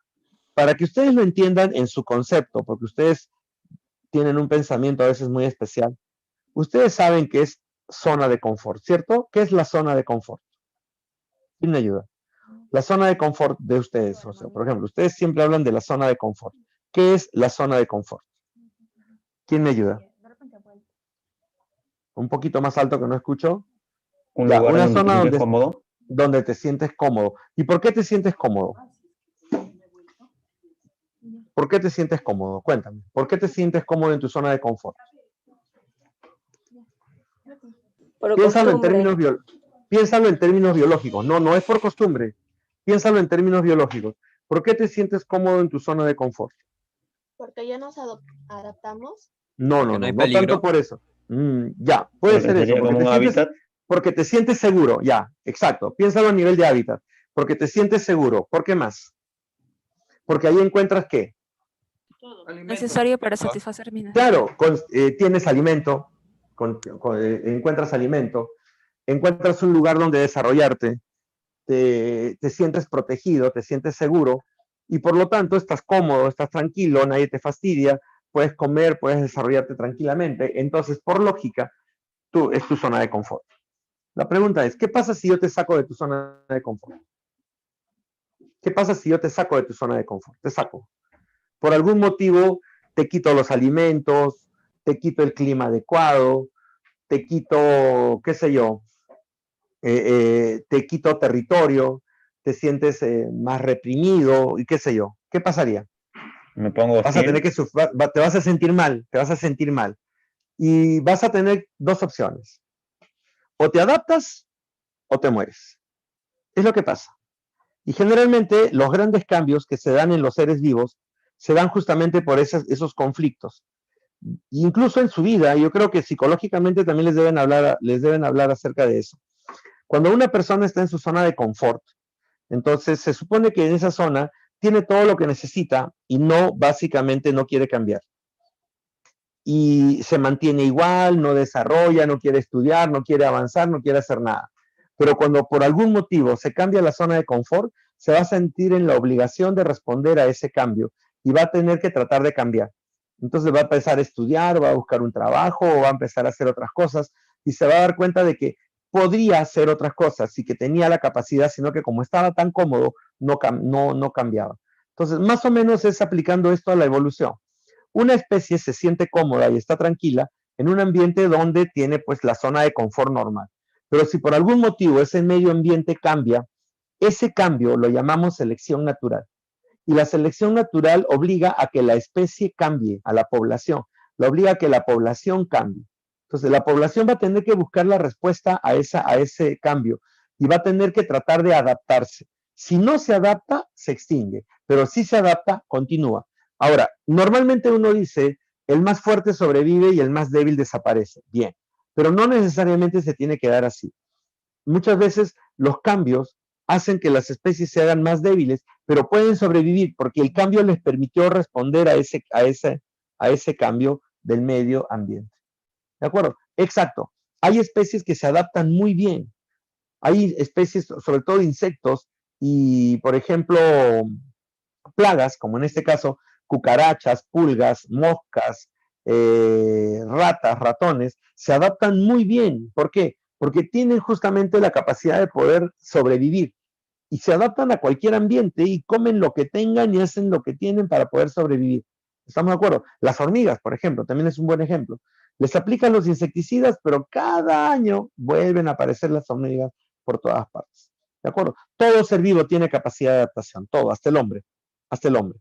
Para que ustedes lo entiendan en su concepto, porque ustedes tienen un pensamiento a veces muy especial, ustedes saben que es zona de confort, ¿cierto? ¿Qué es la zona de confort? ¿Quién me ayuda? La zona de confort de ustedes, o sea, por ejemplo, ustedes siempre hablan de la zona de confort. ¿Qué es la zona de confort? ¿Quién me ayuda? Un poquito más alto que no escucho. Un Ya, lugar una en donde te zona sientes cómodo. donde te sientes cómodo. ¿Y por qué te sientes cómodo? ¿Por qué te sientes cómodo? Cuéntame. ¿Por qué te sientes cómodo en tu zona de confort? Por Piénsalo en costumbre. piénsalo en términos biológicos. No, no es por costumbre. Piénsalo en términos biológicos. ¿Por qué te sientes cómodo en tu zona de confort? Porque ya nos adaptamos. No, Porque no, no hay no, no tanto peligro. por eso. Ya, puede Porque ser eso, sería como un hábitat. porque te sientes seguro, ya, exacto. Piénsalo a nivel de hábitat, porque te sientes seguro. ¿Por qué más? Porque ahí encuentras qué. Alimento. Necesario para satisfacer mi necesidad. Claro, tienes alimento, encuentras alimento, encuentras un lugar donde desarrollarte, te sientes protegido, te sientes seguro y por lo tanto estás cómodo, estás tranquilo, nadie te fastidia, puedes comer, puedes desarrollarte tranquilamente. Entonces, por lógica, es tu zona de confort. La pregunta es, ¿qué pasa si yo te saco de tu zona de confort? ¿Qué pasa si yo te saco de tu zona de confort? Te saco. Por algún motivo te quito los alimentos, te quito el clima adecuado, te quito, qué sé yo, te quito territorio, te sientes más reprimido y qué sé yo. ¿Qué pasaría? Me pongo Vas a tener hostil. que te vas a sentir mal, te vas a sentir mal. Y vas a tener dos opciones. O te adaptas o te mueres. Es lo que pasa. Y generalmente los grandes cambios que se dan en los seres vivos se dan justamente por esos conflictos. Incluso en su vida, yo creo que psicológicamente también les deben hablar acerca de eso. Cuando una persona está en su zona de confort, entonces se supone que en esa zona tiene todo lo que necesita y básicamente no quiere cambiar. Y se mantiene igual, no desarrolla, no quiere estudiar, no quiere avanzar, no quiere hacer nada. Pero cuando por algún motivo se cambia la zona de confort, se va a sentir en la obligación de responder a ese cambio y va a tener que tratar de cambiar. Entonces va a empezar a estudiar, va a buscar un trabajo o va a empezar a hacer otras cosas y se va a dar cuenta de que podría hacer otras cosas y que tenía la capacidad, sino que como estaba tan cómodo, no cambiaba. Entonces, más o menos es aplicando esto a la evolución. Una especie se siente cómoda y está tranquila en un ambiente donde tiene pues la zona de confort normal. Pero si por algún motivo ese medio ambiente cambia, ese cambio lo llamamos selección natural. Y la selección natural obliga a que la especie cambie, a la población. La obliga a que la población cambie. Entonces la población va a tener que buscar la respuesta a ese cambio y va a tener que tratar de adaptarse. Si no se adapta, se extingue. Pero si se adapta, continúa. Ahora, normalmente uno dice, el más fuerte sobrevive y el más débil desaparece. Bien, pero no necesariamente se tiene que dar así. Muchas veces los cambios hacen que las especies se hagan más débiles, pero pueden sobrevivir porque el cambio les permitió responder a ese cambio del medio ambiente. ¿De acuerdo? Exacto. Hay especies que se adaptan muy bien. Hay especies, sobre todo insectos y, por ejemplo, plagas, como en este caso, cucarachas, pulgas, moscas, ratas, ratones, se adaptan muy bien. ¿Por qué? Porque tienen justamente la capacidad de poder sobrevivir y se adaptan a cualquier ambiente y comen lo que tengan y hacen lo que tienen para poder sobrevivir. ¿Estamos de acuerdo? Las hormigas, por ejemplo, también es un buen ejemplo. Les aplican los insecticidas, pero cada año vuelven a aparecer las hormigas por todas partes. ¿De acuerdo? Todo ser vivo tiene capacidad de adaptación, todo, hasta el hombre. Hasta el hombre.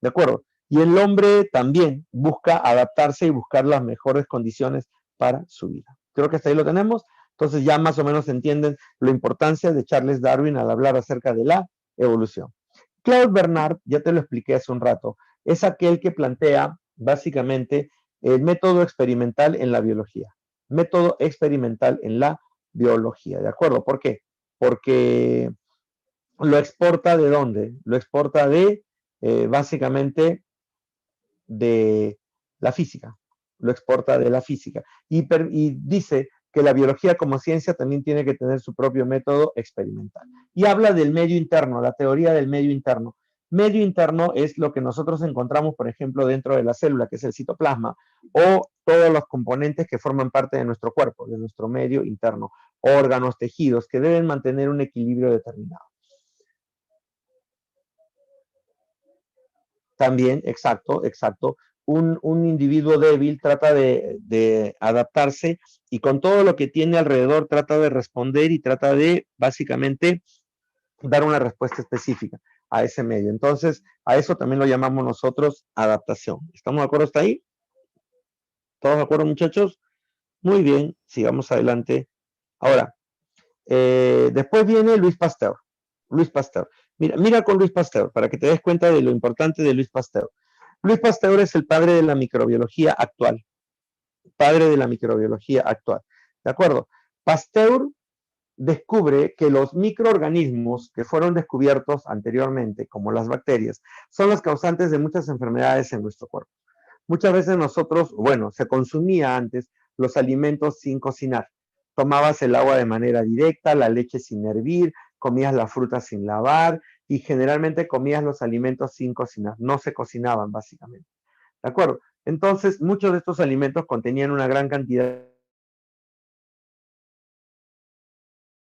¿De acuerdo? Y el hombre también busca adaptarse y buscar las mejores condiciones para su vida. Creo que hasta ahí lo tenemos. Entonces ya más o menos entienden la importancia de Charles Darwin al hablar acerca de la evolución. Claude Bernard, ya te lo expliqué hace un rato, es aquel que plantea básicamente el método experimental en la biología. Método experimental en la biología, ¿de acuerdo? ¿Por qué? Porque lo exporta ¿de dónde? Lo exporta de, básicamente, de la física. Lo exporta de la física. Y dice que la biología como ciencia también tiene que tener su propio método experimental. Y habla del medio interno, la teoría del medio interno. Medio interno es lo que nosotros encontramos, por ejemplo, dentro de la célula, que es el citoplasma, o todos los componentes que forman parte de nuestro cuerpo, de nuestro medio interno, órganos, tejidos, que deben mantener un equilibrio determinado. También, exacto. Un individuo débil trata de adaptarse y con todo lo que tiene alrededor trata de responder y trata de, básicamente, dar una respuesta específica a ese medio. Entonces, a eso también lo llamamos nosotros adaptación. ¿Estamos de acuerdo hasta ahí? ¿Todos de acuerdo, muchachos? Muy bien, sigamos adelante. Ahora, después viene Louis Pasteur. Louis Pasteur. Mira con Louis Pasteur, para que te des cuenta de lo importante de Louis Pasteur. Louis Pasteur es el padre de la microbiología actual. Padre de la microbiología actual. ¿De acuerdo? Pasteur descubre que los microorganismos que fueron descubiertos anteriormente, como las bacterias, son los causantes de muchas enfermedades en nuestro cuerpo. Muchas veces nosotros, bueno, se consumía antes los alimentos sin cocinar. Tomabas el agua de manera directa, la leche sin hervir, comías la fruta sin lavar y generalmente comías los alimentos sin cocinar. No se cocinaban, básicamente. ¿De acuerdo? Entonces, muchos de estos alimentos contenían una gran cantidad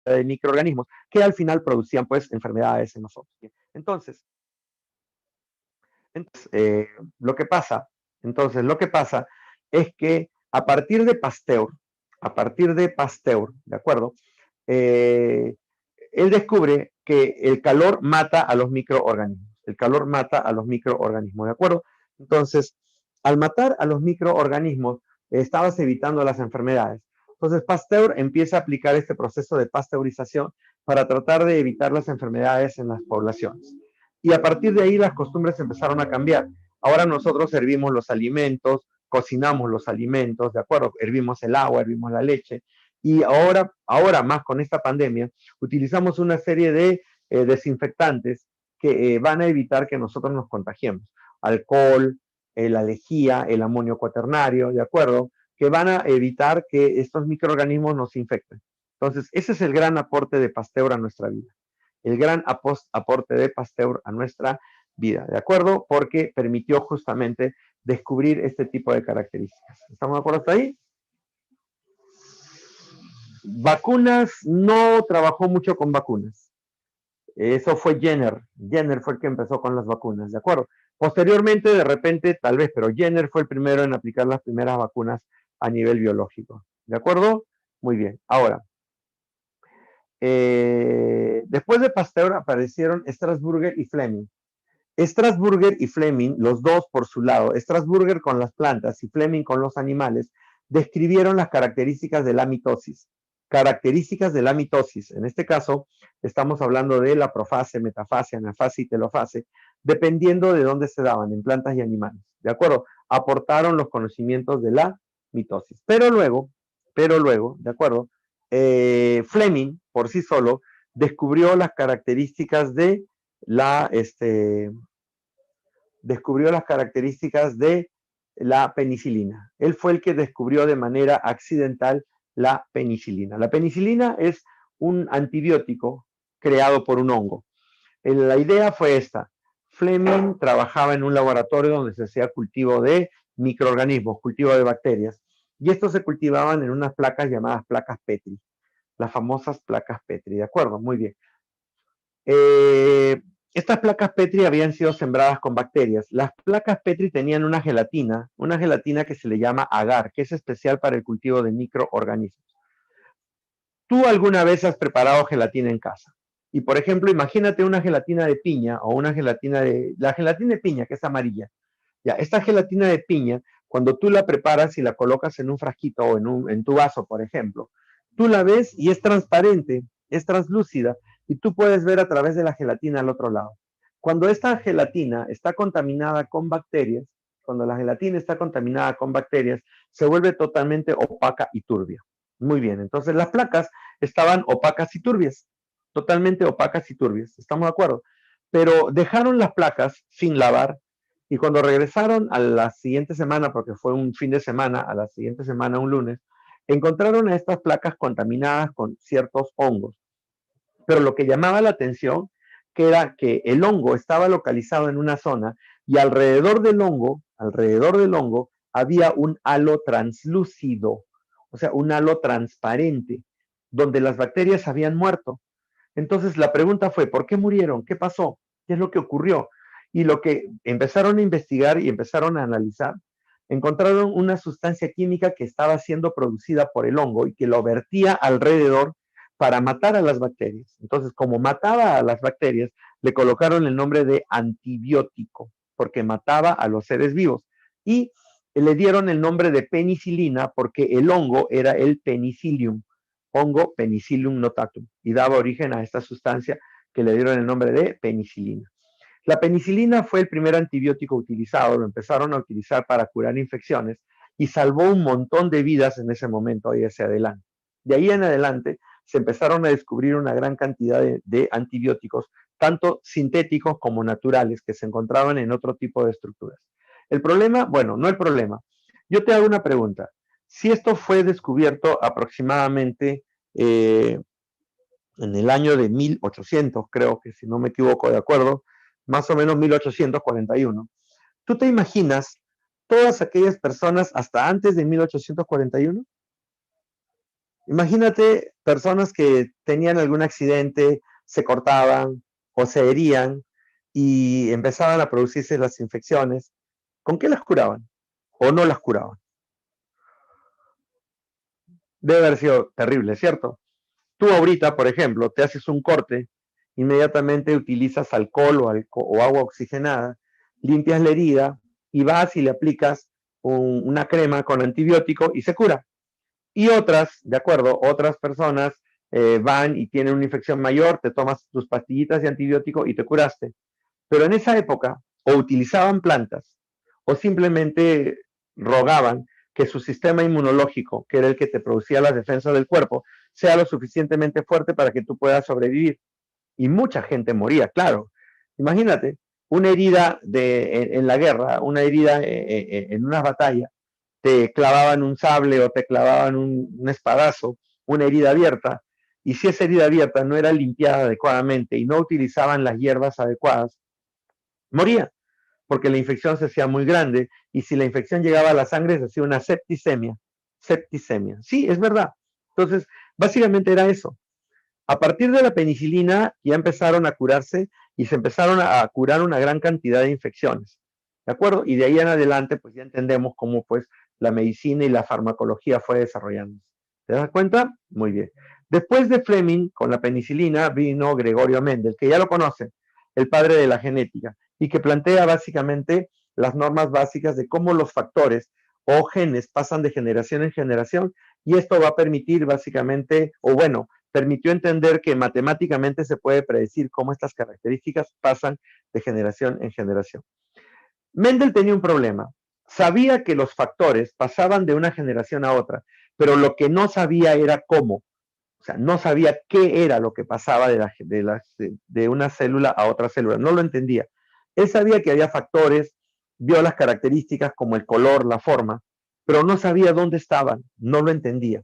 de microorganismos que al final producían, pues, enfermedades en nosotros. Entonces lo que pasa es que a partir de Pasteur, ¿de acuerdo? Él descubre que el calor mata a los microorganismos. El calor mata a los microorganismos, ¿de acuerdo? Entonces, al matar a los microorganismos, estabas evitando las enfermedades. Entonces, Pasteur empieza a aplicar este proceso de pasteurización para tratar de evitar las enfermedades en las poblaciones. Y a partir de ahí las costumbres empezaron a cambiar. Ahora nosotros hervimos los alimentos, cocinamos los alimentos, ¿de acuerdo? Hervimos el agua, hervimos la leche. Y ahora más con esta pandemia, utilizamos una serie de desinfectantes que van a evitar que nosotros nos contagiemos. Alcohol, la lejía, el amonio cuaternario, ¿de acuerdo? Que van a evitar que estos microorganismos nos infecten. Entonces, ese es el gran aporte de Pasteur a nuestra vida. El gran aporte de Pasteur a nuestra vida, ¿de acuerdo? Porque permitió justamente descubrir este tipo de características. ¿Estamos de acuerdo hasta ahí? Vacunas, no trabajó mucho con vacunas. Eso fue Jenner. Jenner fue el que empezó con las vacunas, ¿de acuerdo? Posteriormente, de repente, tal vez, pero Jenner fue el primero en aplicar las primeras vacunas a nivel biológico. ¿De acuerdo? Muy bien. Ahora, después de Pasteur aparecieron Strasburger y Fleming. Strasburger y Fleming, los dos por su lado, Strasburger con las plantas y Fleming con los animales, describieron las características de la mitosis. Características de la mitosis. En este caso, estamos hablando de la profase, metafase, anafase y telofase, dependiendo de dónde se daban, en plantas y animales. ¿De acuerdo? Aportaron los conocimientos de la mitosis. Pero luego, ¿de acuerdo? Fleming, por sí solo, descubrió las características de la penicilina. Él fue el que descubrió de manera accidental la penicilina. La penicilina es un antibiótico creado por un hongo. La idea fue esta. Fleming trabajaba en un laboratorio donde se hacía cultivo de microorganismos, cultivo de bacterias, y estos se cultivaban en unas placas llamadas placas Petri, las famosas placas Petri, ¿de acuerdo? Muy bien. Estas placas Petri habían sido sembradas con bacterias. Las placas Petri tenían una gelatina que se le llama agar, que es especial para el cultivo de microorganismos. ¿Tú alguna vez has preparado gelatina en casa? Y por ejemplo, imagínate una gelatina de piña o una gelatina la gelatina de piña, que es amarilla. Ya, esta gelatina de piña, cuando tú la preparas y la colocas en un frasquito o en tu vaso, por ejemplo, tú la ves y es transparente, es translúcida, y tú puedes ver a través de la gelatina al otro lado. Cuando esta gelatina está contaminada con bacterias, cuando la gelatina está contaminada con bacterias, se vuelve totalmente opaca y turbia. Muy bien, entonces las placas estaban opacas y turbias, totalmente opacas y turbias, ¿estamos de acuerdo? Pero dejaron las placas sin lavar y cuando regresaron a la siguiente semana, porque fue un fin de semana, a la siguiente semana, un lunes, encontraron a estas placas contaminadas con ciertos hongos. Pero lo que llamaba la atención que era que el hongo estaba localizado en una zona y alrededor del hongo, había un halo translúcido, o sea, un halo transparente, donde las bacterias habían muerto. Entonces la pregunta fue, ¿por qué murieron? ¿Qué pasó? ¿Qué es lo que ocurrió? Y lo que empezaron a investigar y empezaron a analizar, encontraron una sustancia química que estaba siendo producida por el hongo y que lo vertía alrededor para matar a las bacterias. Entonces, como mataba a las bacterias, le colocaron el nombre de antibiótico, porque mataba a los seres vivos. Y le dieron el nombre de penicilina porque el hongo era el penicillium, hongo Penicillium notatum, y daba origen a esta sustancia que le dieron el nombre de penicilina. La penicilina fue el primer antibiótico utilizado, lo empezaron a utilizar para curar infecciones y salvó un montón de vidas en ese momento ahí hacia adelante. De ahí en adelante se empezaron a descubrir una gran cantidad de antibióticos, tanto sintéticos como naturales, que se encontraban en otro tipo de estructuras. El problema, bueno, no el problema. Yo te hago una pregunta. Si esto fue descubierto aproximadamente en el año de 1800, creo que si no me equivoco, de acuerdo, más o menos 1841. ¿Tú te imaginas todas aquellas personas hasta antes de 1841? Imagínate personas que tenían algún accidente, se cortaban o se herían y empezaban a producirse las infecciones. ¿Con qué las curaban? ¿O no las curaban? Debe haber sido terrible, ¿cierto? Tú ahorita, por ejemplo, te haces un corte, inmediatamente utilizas alcohol o agua oxigenada, limpias la herida y vas y le aplicas una crema con antibiótico y se cura. Y otras, de acuerdo, otras personas van y tienen una infección mayor, te tomas tus pastillitas de antibiótico y te curaste. Pero en esa época, o utilizaban plantas, o simplemente rogaban que su sistema inmunológico, que era el que te producía las defensas del cuerpo, sea lo suficientemente fuerte para que tú puedas sobrevivir. Y mucha gente moría, claro. Imagínate, una herida en la guerra, una herida en una batalla, te clavaban un sable o te clavaban un espadazo, una herida abierta, y si esa herida abierta no era limpiada adecuadamente y no utilizaban las hierbas adecuadas, moría, porque la infección se hacía muy grande, y si la infección llegaba a la sangre se hacía una septicemia. Septicemia. Sí, es verdad. Entonces, básicamente era eso. A partir de la penicilina ya empezaron a curarse y se empezaron a curar una gran cantidad de infecciones. ¿De acuerdo? Y de ahí en adelante, pues ya entendemos cómo pues la medicina y la farmacología fue desarrollando. ¿Te das cuenta? Muy bien. Después de Fleming, con la penicilina, vino Gregorio Mendel, que ya lo conocen, el padre de la genética, y que plantea básicamente las normas básicas de cómo los factores o genes pasan de generación en generación, y esto va a permitir básicamente, o bueno, permitió entender que matemáticamente se puede predecir cómo estas características pasan de generación en generación. Mendel tenía un problema. Sabía que los factores pasaban de una generación a otra, pero lo que no sabía era cómo. O sea, no sabía qué era lo que pasaba de una célula a otra célula. No lo entendía. Él sabía que había factores, vio las características como el color, la forma, pero no sabía dónde estaban. No lo entendía.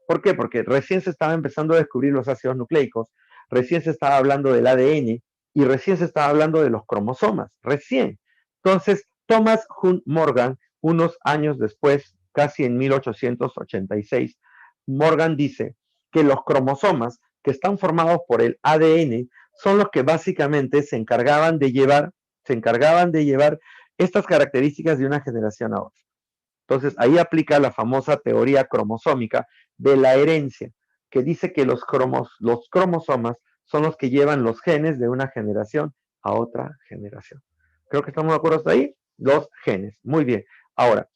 ¿Por qué? Porque recién se estaba empezando a descubrir los ácidos nucleicos, recién se estaba hablando del ADN y recién se estaba hablando de los cromosomas. Recién. Entonces, Thomas Hunt Morgan, unos años después, casi en 1886, Morgan dice que los cromosomas que están formados por el ADN son los que básicamente se encargaban de llevar estas características de una generación a otra. Entonces, ahí aplica la famosa teoría cromosómica de la herencia, que dice que los cromosomas son los que llevan los genes de una generación a otra generación. Creo que estamos de acuerdo hasta ahí. Los genes. Muy bien. Ahora,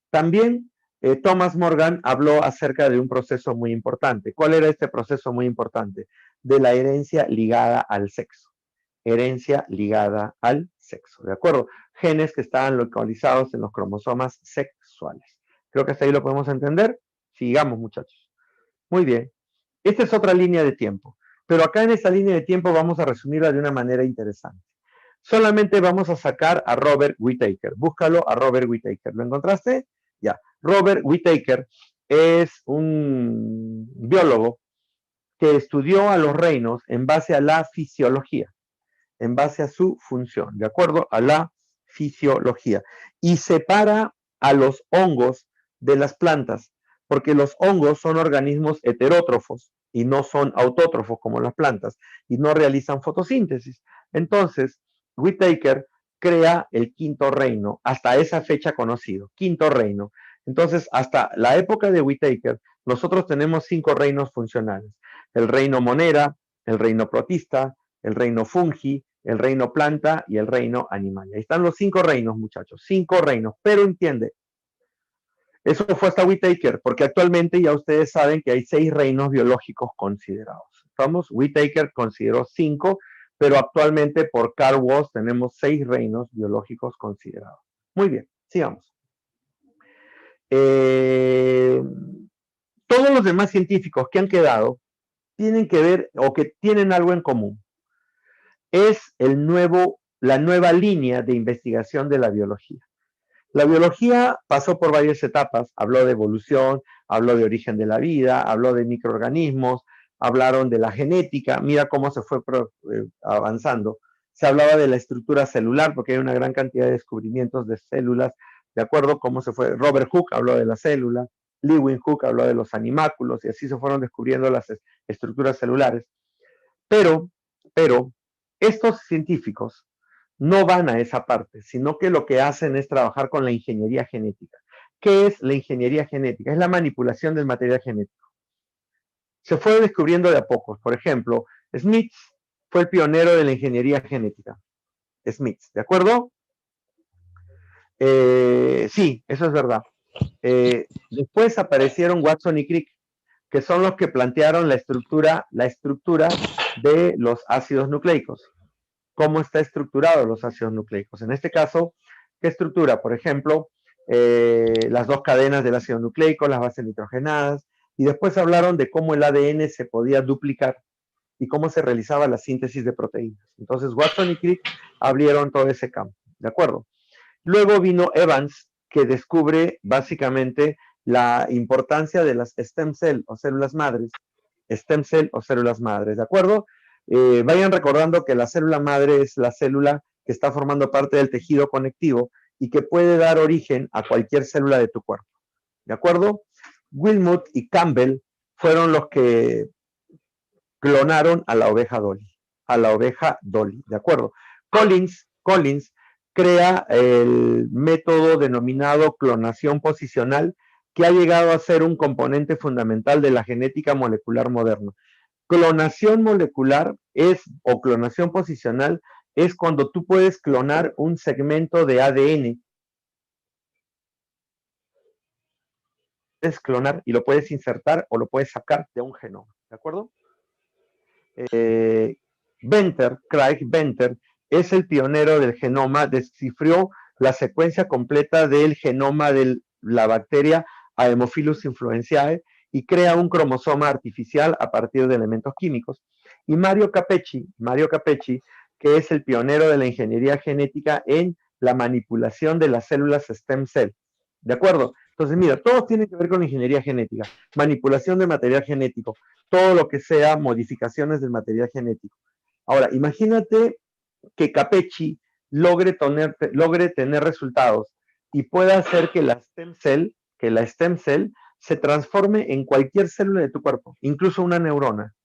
también Thomas Morgan habló acerca de un proceso muy importante. ¿Cuál era este proceso muy importante? De la herencia ligada al sexo. Herencia ligada al sexo, ¿de acuerdo? Genes que estaban localizados en los cromosomas sexuales. Creo que hasta ahí lo podemos entender. Sigamos, muchachos. Muy bien. Esta es otra línea de tiempo. Pero acá en esta línea de tiempo vamos a resumirla de una manera interesante. Solamente vamos a sacar a Robert Whittaker. Búscalo a Robert Whittaker. ¿Lo encontraste? Ya. Robert Whittaker es un biólogo que estudió a los reinos en base a la fisiología, en base a su función, de acuerdo a la fisiología. Y separa a los hongos de las plantas, porque los hongos son organismos heterótrofos y no son autótrofos como las plantas, y no realizan fotosíntesis. Entonces, Whittaker crea el quinto reino, hasta esa fecha conocido, quinto reino. Entonces, hasta la época de Whittaker, nosotros tenemos 5 reinos funcionales. El reino monera, el reino protista, el reino fungi, el reino planta y el reino animal. Ahí están los 5 reinos, muchachos, 5 reinos. Pero entiende, eso fue hasta Whittaker, porque actualmente ya ustedes saben que hay 6 reinos biológicos considerados. Vamos, Whittaker consideró 5, pero actualmente por Carl Woese tenemos 6 reinos biológicos considerados. Muy bien, sigamos. Todos los demás científicos que han quedado tienen que ver o que tienen algo en común. Es la nueva línea de investigación de la biología. La biología pasó por varias etapas, habló de evolución, habló de origen de la vida, habló de microorganismos, hablaron de la genética, mira cómo se fue avanzando. Se hablaba de la estructura celular, porque hay una gran cantidad de descubrimientos de células, de acuerdo a cómo se fue. Robert Hooke habló de la célula, Lewin Hooke habló de los animáculos, y así se fueron descubriendo las estructuras celulares. Pero, estos científicos no van a esa parte, sino que lo que hacen es trabajar con la ingeniería genética. ¿Qué es la ingeniería genética? Es la manipulación del material genético. Se fue descubriendo de a pocos. Por ejemplo, Smith fue el pionero de la ingeniería genética. Smith, ¿de acuerdo? Sí, eso es verdad. Después aparecieron Watson y Crick, que son los que plantearon la estructura de los ácidos nucleicos. ¿Cómo está estructurado los ácidos nucleicos? En este caso, ¿qué estructura? Por ejemplo, las 2 cadenas del ácido nucleico, las bases nitrogenadas, y después hablaron de cómo el ADN se podía duplicar y cómo se realizaba la síntesis de proteínas. Entonces, Watson y Crick abrieron todo ese campo, ¿de acuerdo? Luego vino Evans, que descubre básicamente la importancia de las stem cell o células madres. Stem cell o células madres, ¿de acuerdo? Vayan recordando que la célula madre es la célula que está formando parte del tejido conectivo y que puede dar origen a cualquier célula de tu cuerpo, ¿de acuerdo? Wilmot y Campbell fueron los que clonaron a la oveja Dolly, ¿de acuerdo? Collins crea el método denominado clonación posicional, que ha llegado a ser un componente fundamental de la genética molecular moderna. Clonación molecular o clonación posicional es cuando tú puedes clonar un segmento de ADN. Puedes clonar y lo puedes insertar o lo puedes sacar de un genoma, ¿de acuerdo? Craig Venter, es el pionero del genoma, descifró la secuencia completa del genoma de la bacteria Haemophilus influenzae y crea un cromosoma artificial a partir de elementos químicos. Y Mario Capecci, que es el pionero de la ingeniería genética en la manipulación de las células stem cell. ¿De acuerdo? Entonces, mira, todo tiene que ver con ingeniería genética, manipulación de material genético, todo lo que sea modificaciones del material genético. Ahora, imagínate que Capecci logre tener resultados y pueda hacer que la stem cell se transforme en cualquier célula de tu cuerpo, incluso una neurona.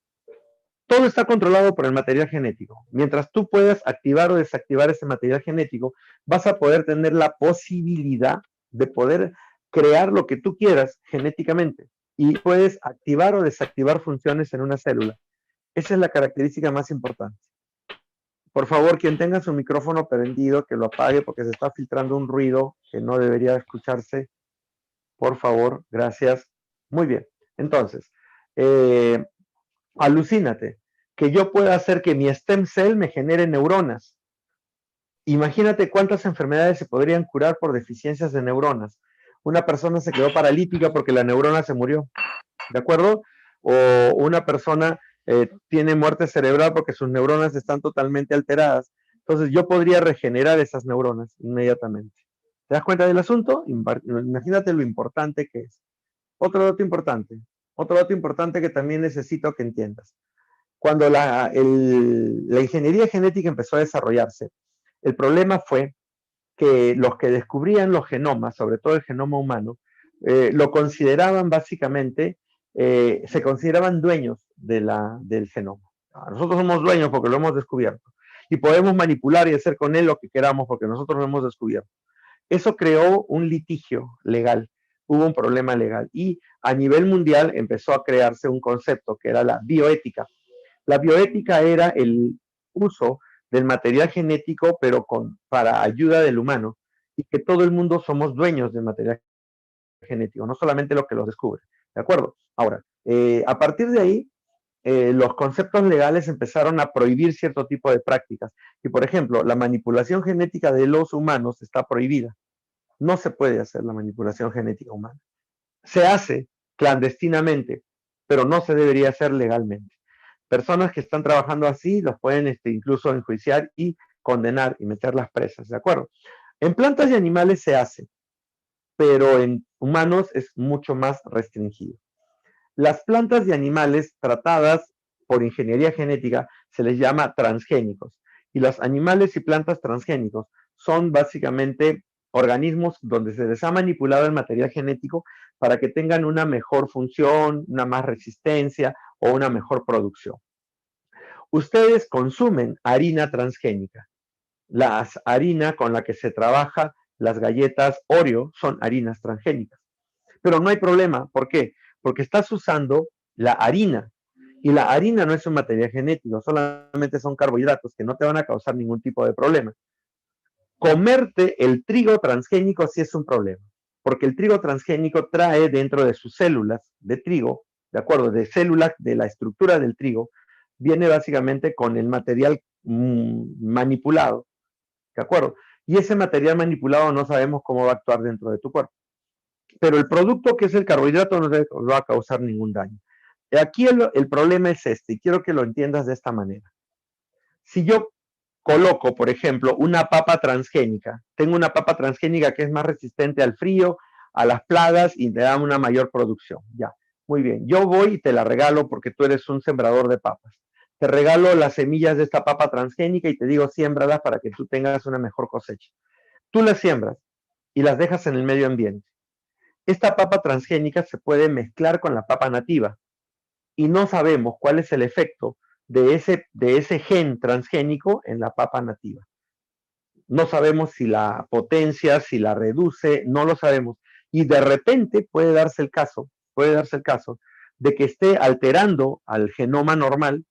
Todo está controlado por el material genético. Mientras tú puedas activar o desactivar ese material genético, vas a poder tener la posibilidad de poder crear lo que tú quieras genéticamente y puedes activar o desactivar funciones en una célula. Esa es la característica más importante. Por favor, quien tenga su micrófono prendido, que lo apague porque se está filtrando un ruido que no debería escucharse. Por favor, gracias. Muy bien. Entonces, alucínate que yo pueda hacer que mi stem cell me genere neuronas. Imagínate cuántas enfermedades se podrían curar por deficiencias de neuronas. Una persona se quedó paralítica porque la neurona se murió, ¿de acuerdo? O una persona tiene muerte cerebral porque sus neuronas están totalmente alteradas. Entonces yo podría regenerar esas neuronas inmediatamente. ¿Te das cuenta del asunto? Imagínate lo importante que es. Otro dato importante que también necesito que entiendas. Cuando la ingeniería genética empezó a desarrollarse, el problema fue que los que descubrían los genomas, sobre todo el genoma humano, lo consideraban básicamente, se consideraban dueños del genoma. Nosotros somos dueños porque lo hemos descubierto. Y podemos manipular y hacer con él lo que queramos porque nosotros lo hemos descubierto. Eso creó un litigio legal, hubo un problema legal. Y a nivel mundial empezó a crearse un concepto que era la bioética. La bioética era el uso del material genético, pero para ayuda del humano, y que todo el mundo somos dueños del material genético, no solamente los que los descubre. ¿De acuerdo? Ahora, a partir de ahí, los conceptos legales empezaron a prohibir cierto tipo de prácticas. Y, por ejemplo, la manipulación genética de los humanos está prohibida. No se puede hacer la manipulación genética humana. Se hace clandestinamente, pero no se debería hacer legalmente. Personas que están trabajando así los pueden incluso enjuiciar y condenar y meterlas presas, ¿de acuerdo? En plantas y animales se hace, pero en humanos es mucho más restringido. Las plantas y animales tratadas por ingeniería genética se les llama transgénicos, y los animales y plantas transgénicos son básicamente organismos donde se les ha manipulado el material genético para que tengan una mejor función, una más resistencia o una mejor producción. Ustedes consumen harina transgénica. La harina con la que se trabaja las galletas Oreo son harinas transgénicas. Pero no hay problema. ¿Por qué? Porque estás usando la harina. Y la harina no es un material genético, solamente son carbohidratos que no te van a causar ningún tipo de problema. Comerte el trigo transgénico sí es un problema, porque el trigo transgénico trae dentro de sus células de trigo, de acuerdo, de células de la estructura del trigo, viene básicamente con el material manipulado, ¿de acuerdo? Y ese material manipulado no sabemos cómo va a actuar dentro de tu cuerpo. Pero el producto que es el carbohidrato no va a causar ningún daño. Aquí el problema es y quiero que lo entiendas de esta manera. Si yo coloco, por ejemplo, una papa transgénica, tengo una papa transgénica que es más resistente al frío, a las plagas y te da una mayor producción. Ya, muy bien. Yo voy y te la regalo porque tú eres un sembrador de papas. Te regalo las semillas de esta papa transgénica y te digo siémbralas para que tú tengas una mejor cosecha. Tú las siembras y las dejas en el medio ambiente. Esta papa transgénica se puede mezclar con la papa nativa y no sabemos cuál es el efecto de ese gen transgénico en la papa nativa. No sabemos si la potencia, si la reduce, no lo sabemos. Y de repente puede darse el caso de que esté alterando al genoma normal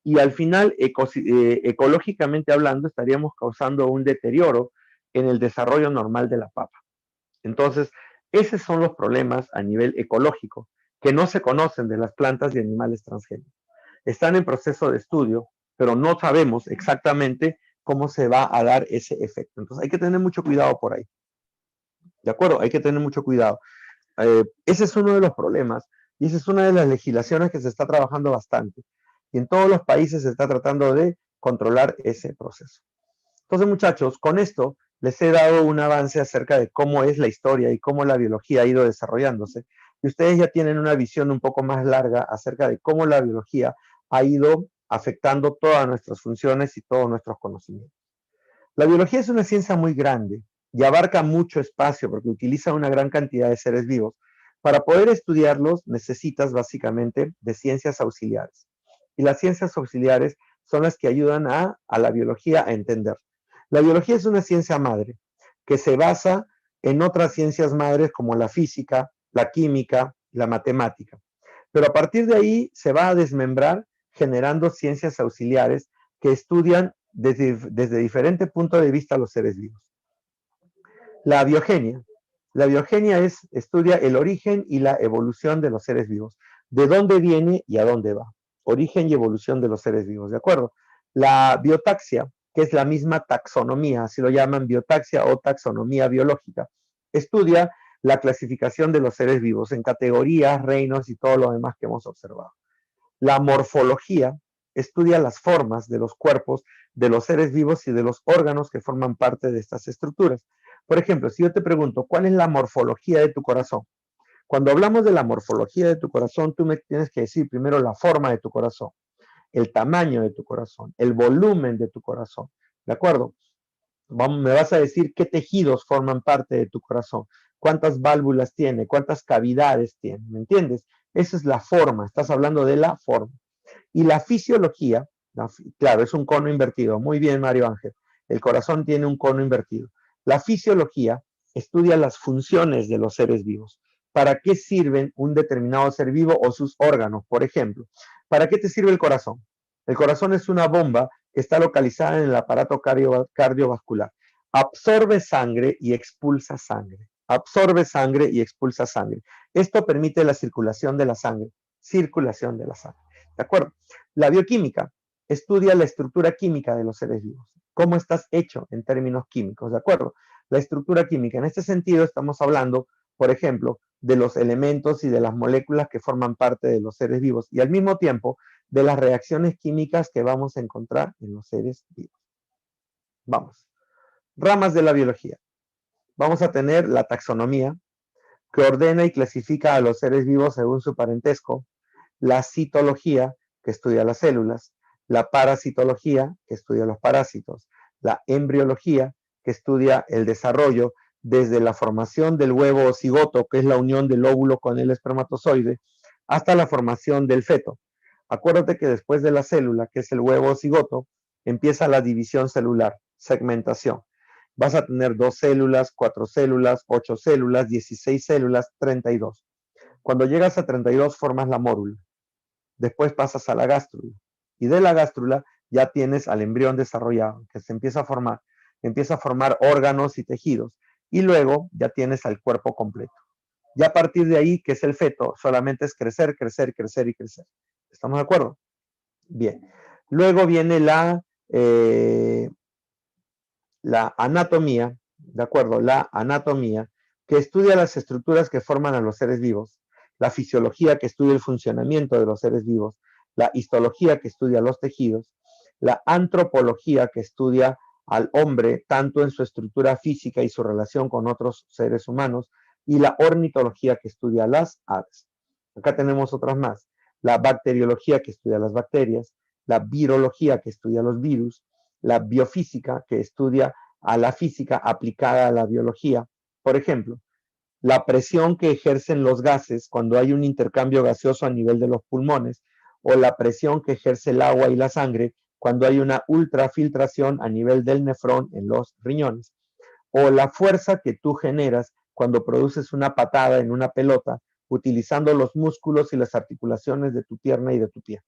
y al final, ecológicamente hablando, estaríamos causando un deterioro en el desarrollo normal de la papa. Entonces, esos son los problemas a nivel ecológico que no se conocen de las plantas y animales transgénicos. Están en proceso de estudio, pero no sabemos exactamente cómo se va a dar ese efecto. Entonces hay que tener mucho cuidado por ahí. ¿De acuerdo? Hay que tener mucho cuidado. Ese es uno de los problemas y esa es una de las legislaciones que se está trabajando bastante. Y en todos los países se está tratando de controlar ese proceso. Entonces, muchachos, con esto les he dado un avance acerca de cómo es la historia y cómo la biología ha ido desarrollándose. Y ustedes ya tienen una visión un poco más larga acerca de cómo la biología ha ido afectando todas nuestras funciones y todos nuestros conocimientos. La biología es una ciencia muy grande y abarca mucho espacio porque utiliza una gran cantidad de seres vivos. Para poder estudiarlos necesitas básicamente de ciencias auxiliares. Y las ciencias auxiliares son las que ayudan a la biología a entender. La biología es una ciencia madre que se basa en otras ciencias madres como la física, la química, la matemática. Pero a partir de ahí se va a desmembrar generando ciencias auxiliares que estudian desde diferentes puntos de vista a los seres vivos. La biogenia. La biogenia estudia el origen y la evolución de los seres vivos. De dónde viene y a dónde va. Origen y evolución de los seres vivos, ¿de acuerdo? La biotaxia, que es la misma taxonomía, así lo llaman biotaxia o taxonomía biológica, estudia la clasificación de los seres vivos en categorías, reinos y todo lo demás que hemos observado. La morfología estudia las formas de los cuerpos de los seres vivos y de los órganos que forman parte de estas estructuras. Por ejemplo, si yo te pregunto, ¿cuál es la morfología de tu corazón? Cuando hablamos de la morfología de tu corazón, tú me tienes que decir primero la forma de tu corazón, el tamaño de tu corazón, el volumen de tu corazón, ¿de acuerdo? Me vas a decir qué tejidos forman parte de tu corazón, cuántas válvulas tiene, cuántas cavidades tiene, ¿me entiendes? Esa es la forma, estás hablando de la forma. Y la fisiología, claro, es un cono invertido. Muy bien, Mario Ángel. El corazón tiene un cono invertido. La fisiología estudia las funciones de los seres vivos. ¿Para qué sirven un determinado ser vivo o sus órganos? Por ejemplo, ¿para qué te sirve el corazón? El corazón es una bomba que está localizada en el aparato cardiovascular. Absorbe sangre y expulsa sangre. Absorbe sangre y expulsa sangre. Esto permite la circulación de la sangre. Circulación de la sangre. ¿De acuerdo? La bioquímica estudia la estructura química de los seres vivos. ¿Cómo estás hecho en términos químicos? ¿De acuerdo? La estructura química. En este sentido estamos hablando, por ejemplo, de los elementos y de las moléculas que forman parte de los seres vivos y al mismo tiempo de las reacciones químicas que vamos a encontrar en los seres vivos. Vamos. Ramas de la biología. Vamos a tener la taxonomía, que ordena y clasifica a los seres vivos según su parentesco, la citología, que estudia las células, la parasitología, que estudia los parásitos, la embriología, que estudia el desarrollo desde la formación del huevo o cigoto, que es la unión del óvulo con el espermatozoide, hasta la formación del feto. Acuérdate que después de la célula, que es el huevo o cigoto, empieza la división celular, segmentación. Vas a tener 2 células, 4 células, 8 células, 16 células, 32. Cuando llegas a 32 formas la mórula. Después pasas a la gástrula. Y de la gástrula ya tienes al embrión desarrollado, que se empieza a formar. Empieza a formar órganos y tejidos. Y luego ya tienes al cuerpo completo. Ya a partir de ahí, que es el feto, solamente es crecer, crecer, crecer y crecer. ¿Estamos de acuerdo? Bien. Luego viene la anatomía, ¿de acuerdo? La anatomía, que estudia las estructuras que forman a los seres vivos, la fisiología, que estudia el funcionamiento de los seres vivos, la histología, que estudia los tejidos, la antropología, que estudia al hombre, tanto en su estructura física y su relación con otros seres humanos, y la ornitología, que estudia las aves. Acá tenemos otras más. La bacteriología, que estudia las bacterias, la virología, que estudia los virus, la biofísica, que estudia a la física aplicada a la biología. Por ejemplo, la presión que ejercen los gases cuando hay un intercambio gaseoso a nivel de los pulmones, o la presión que ejerce el agua y la sangre cuando hay una ultrafiltración a nivel del nefrón en los riñones, o la fuerza que tú generas cuando produces una patada en una pelota utilizando los músculos y las articulaciones de tu pierna y de tu pie.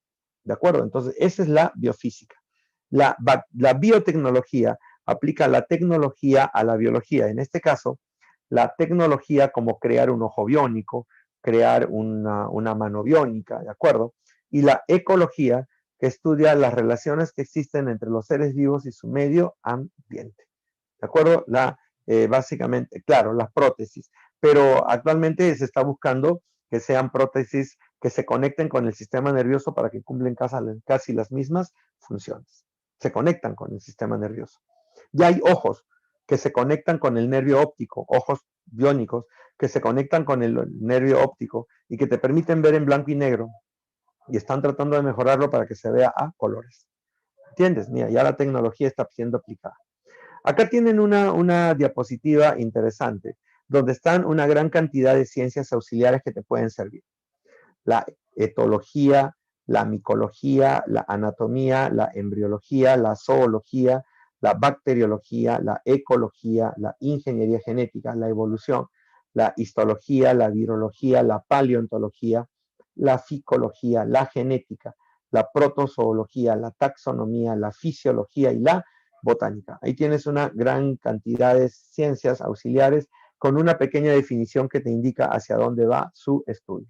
¿De acuerdo? Entonces, esa es la biofísica. La biotecnología aplica la tecnología a la biología. En este caso, la tecnología como crear un ojo biónico, crear una mano biónica, ¿de acuerdo? Y la ecología, que estudia las relaciones que existen entre los seres vivos y su medio ambiente. ¿De acuerdo? Básicamente, claro, las prótesis. Pero actualmente se está buscando que sean prótesis que se conecten con el sistema nervioso para que cumplen casi las mismas funciones. Se conectan con el sistema nervioso. Ya hay ojos que se conectan con el nervio óptico, ojos biónicos que se conectan con el nervio óptico y que te permiten ver en blanco y negro. Y están tratando de mejorarlo para que se vea a colores. ¿Entiendes? Mira, ya la tecnología está siendo aplicada. Acá tienen una diapositiva interesante, donde están una gran cantidad de ciencias auxiliares que te pueden servir. La etología, la micología, la anatomía, la embriología, la zoología, la bacteriología, la ecología, la ingeniería genética, la evolución, la histología, la virología, la paleontología, la ficología, la genética, la protozoología, la taxonomía, la fisiología y la botánica. Ahí tienes una gran cantidad de ciencias auxiliares con una pequeña definición que te indica hacia dónde va su estudio.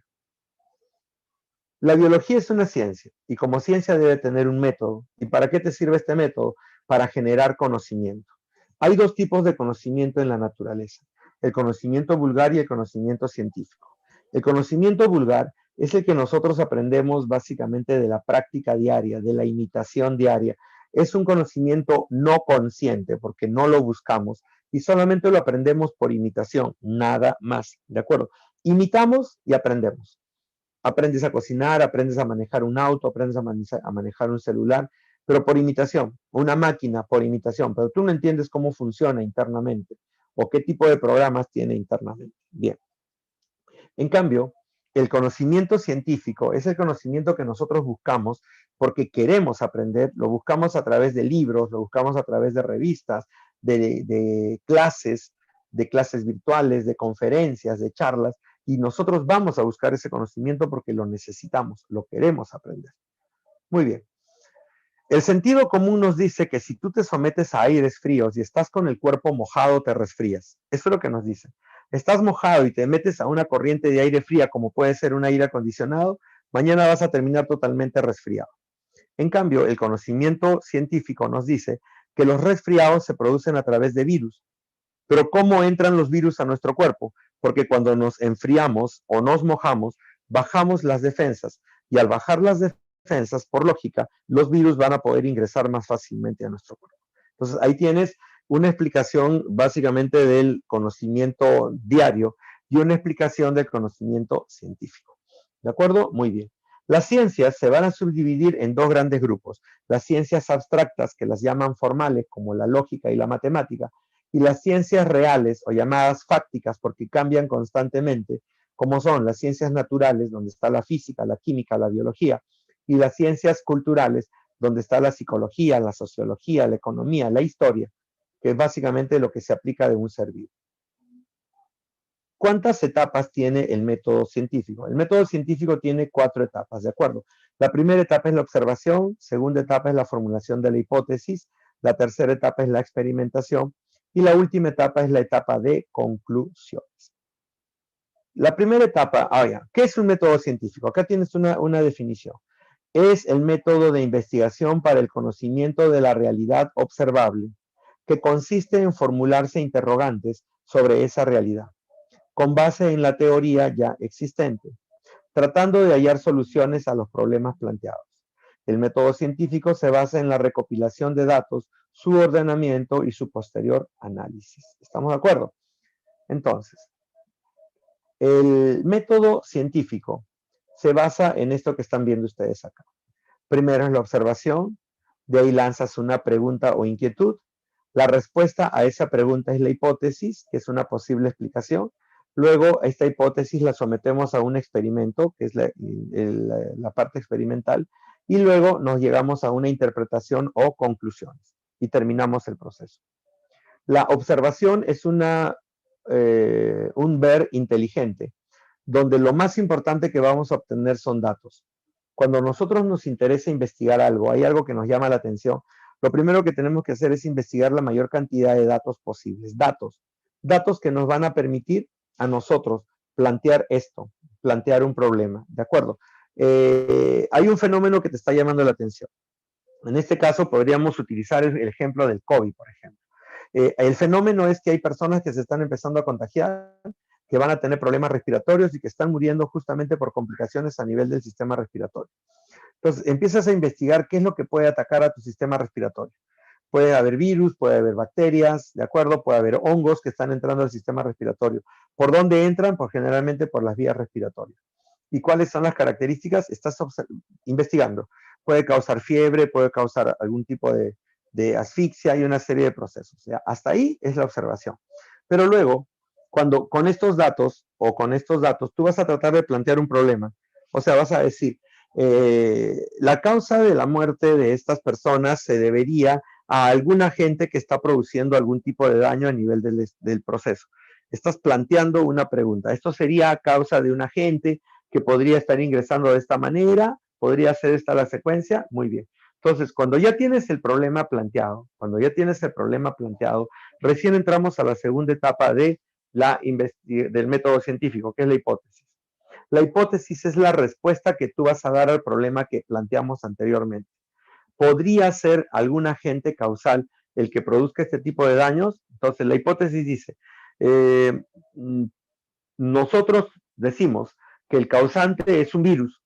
La biología es una ciencia y como ciencia debe tener un método. ¿Y para qué te sirve este método? Para generar conocimiento. Hay dos tipos de conocimiento en la naturaleza, el conocimiento vulgar y el conocimiento científico. El conocimiento vulgar es el que nosotros aprendemos básicamente de la práctica diaria, de la imitación diaria. Es un conocimiento no consciente porque no lo buscamos y solamente lo aprendemos por imitación, nada más, ¿de acuerdo? Imitamos y aprendemos. Aprendes a cocinar, aprendes a manejar un auto, aprendes a manejar un celular, pero por imitación, una máquina por imitación, pero tú no entiendes cómo funciona internamente o qué tipo de programas tiene internamente. Bien. En cambio, el conocimiento científico es el conocimiento que nosotros buscamos porque queremos aprender, lo buscamos a través de libros, lo buscamos a través de revistas, de clases virtuales, de conferencias, de charlas, y nosotros vamos a buscar ese conocimiento porque lo necesitamos, lo queremos aprender. Muy bien. El sentido común nos dice que si tú te sometes a aires fríos y estás con el cuerpo mojado, te resfrías. Eso es lo que nos dice. Estás mojado y te metes a una corriente de aire fría, como puede ser un aire acondicionado, mañana vas a terminar totalmente resfriado. En cambio, el conocimiento científico nos dice que los resfriados se producen a través de virus. Pero ¿cómo entran los virus a nuestro cuerpo? Porque cuando nos enfriamos o nos mojamos, bajamos las defensas. Y al bajar las defensas, por lógica, los virus van a poder ingresar más fácilmente a nuestro cuerpo. Entonces, ahí tienes una explicación básicamente del conocimiento diario y una explicación del conocimiento científico. ¿De acuerdo? Muy bien. Las ciencias se van a subdividir en dos grandes grupos. Las ciencias abstractas, que las llaman formales, como la lógica y la matemática, y las ciencias reales, o llamadas fácticas, porque cambian constantemente, como son las ciencias naturales, donde está la física, la química, la biología, y las ciencias culturales, donde está la psicología, la sociología, la economía, la historia, que es básicamente lo que se aplica de un ser vivo. ¿Cuántas etapas tiene el método científico? El método científico tiene 4 etapas, ¿de acuerdo? La primera etapa es la observación, segunda etapa es la formulación de la hipótesis, la tercera etapa es la experimentación y la última etapa es la etapa de conclusiones. La primera etapa, ¿qué es un método científico? Acá tienes una definición. Es el método de investigación para el conocimiento de la realidad observable, que consiste en formularse interrogantes sobre esa realidad, con base en la teoría ya existente, tratando de hallar soluciones a los problemas planteados. El método científico se basa en la recopilación de datos, su ordenamiento y su posterior análisis. ¿Estamos de acuerdo? Entonces, el método científico se basa en esto que están viendo ustedes acá. Primero es la observación, de ahí lanzas una pregunta o inquietud. La respuesta a esa pregunta es la hipótesis, que es una posible explicación. Luego, esta hipótesis la sometemos a un experimento, que es la parte experimental, y luego nos llegamos a una interpretación o conclusiones, y terminamos el proceso. La observación es un ver inteligente, donde lo más importante que vamos a obtener son datos. Cuando a nosotros nos interesa investigar algo, hay algo que nos llama la atención, lo primero que tenemos que hacer es investigar la mayor cantidad de datos posibles. Datos que nos van a permitir a nosotros plantear esto, plantear un problema, ¿de acuerdo? Hay un fenómeno que te está llamando la atención. En este caso podríamos utilizar el ejemplo del COVID, por ejemplo. El fenómeno es que hay personas que se están empezando a contagiar, que van a tener problemas respiratorios y que están muriendo justamente por complicaciones a nivel del sistema respiratorio. Entonces, empiezas a investigar qué es lo que puede atacar a tu sistema respiratorio. Puede haber virus, puede haber bacterias, ¿de acuerdo? Puede haber hongos que están entrando al sistema respiratorio. ¿Por dónde entran? Pues generalmente por las vías respiratorias. ¿Y cuáles son las características? Estás investigando. Puede causar fiebre, puede causar algún tipo de asfixia y una serie de procesos. O sea, hasta ahí es la observación. Pero luego, cuando con estos datos tú vas a tratar de plantear un problema. O sea, vas a decir, la causa de la muerte de estas personas se debería a algún agente que está produciendo algún tipo de daño a nivel del proceso. Estás planteando una pregunta. ¿Esto sería a causa de un agente que podría estar ingresando de esta manera ¿Podría ser esta la secuencia? Muy bien. Entonces, cuando ya tienes el problema planteado, recién entramos a la segunda etapa del método científico, que es la hipótesis. La hipótesis es la respuesta que tú vas a dar al problema que planteamos anteriormente. ¿Podría ser algún agente causal el que produzca este tipo de daños? Entonces, la hipótesis dice, nosotros decimos que el causante es un virus,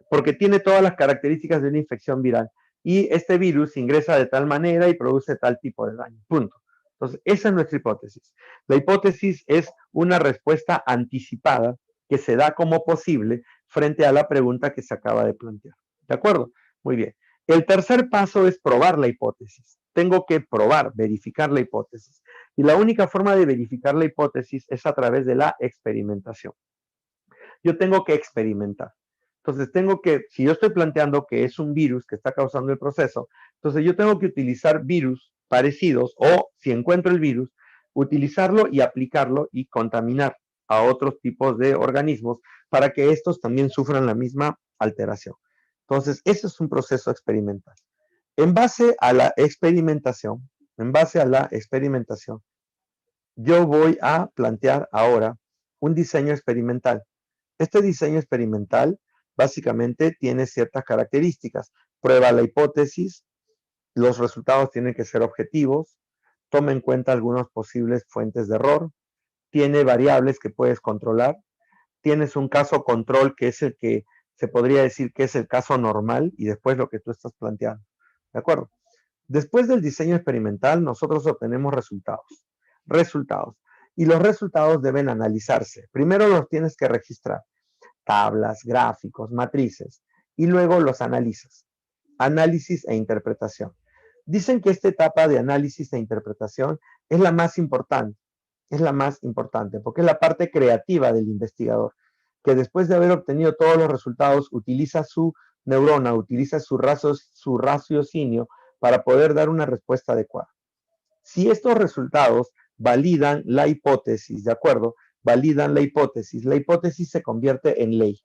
porque tiene todas las características de una infección viral, y este virus ingresa de tal manera y produce tal tipo de daño, punto. Entonces, esa es nuestra hipótesis. La hipótesis es una respuesta anticipada que se da como posible frente a la pregunta que se acaba de plantear. ¿De acuerdo? Muy bien. El tercer paso es probar la hipótesis. Tengo que probar, verificar la hipótesis. Y la única forma de verificar la hipótesis es a través de la experimentación. Yo tengo que experimentar. Entonces si yo estoy planteando que es un virus que está causando el proceso, entonces yo tengo que utilizar virus parecidos, o si encuentro el virus, utilizarlo y aplicarlo y contaminar a otros tipos de organismos para que estos también sufran la misma alteración. Entonces, ese es un proceso experimental. En base a la experimentación, yo voy a plantear ahora un diseño experimental. Este diseño experimental básicamente tiene ciertas características. Prueba la hipótesis, los resultados tienen que ser objetivos, toma en cuenta algunas posibles fuentes de error, tiene variables que puedes controlar, tienes un caso control que es el que se podría decir que es el caso normal y después lo que tú estás planteando. ¿De acuerdo? Después del diseño experimental, nosotros obtenemos resultados. Y los resultados deben analizarse. Primero los tienes que registrar. Tablas, gráficos, matrices. Y luego los analizas. Análisis e interpretación. Dicen que esta etapa de análisis e interpretación es la más importante. Porque es la parte creativa del investigador, que después de haber obtenido todos los resultados, utiliza su neurona, utiliza su raciocinio para poder dar una respuesta adecuada. Si estos resultados validan la hipótesis, ¿de acuerdo? La hipótesis se convierte en ley.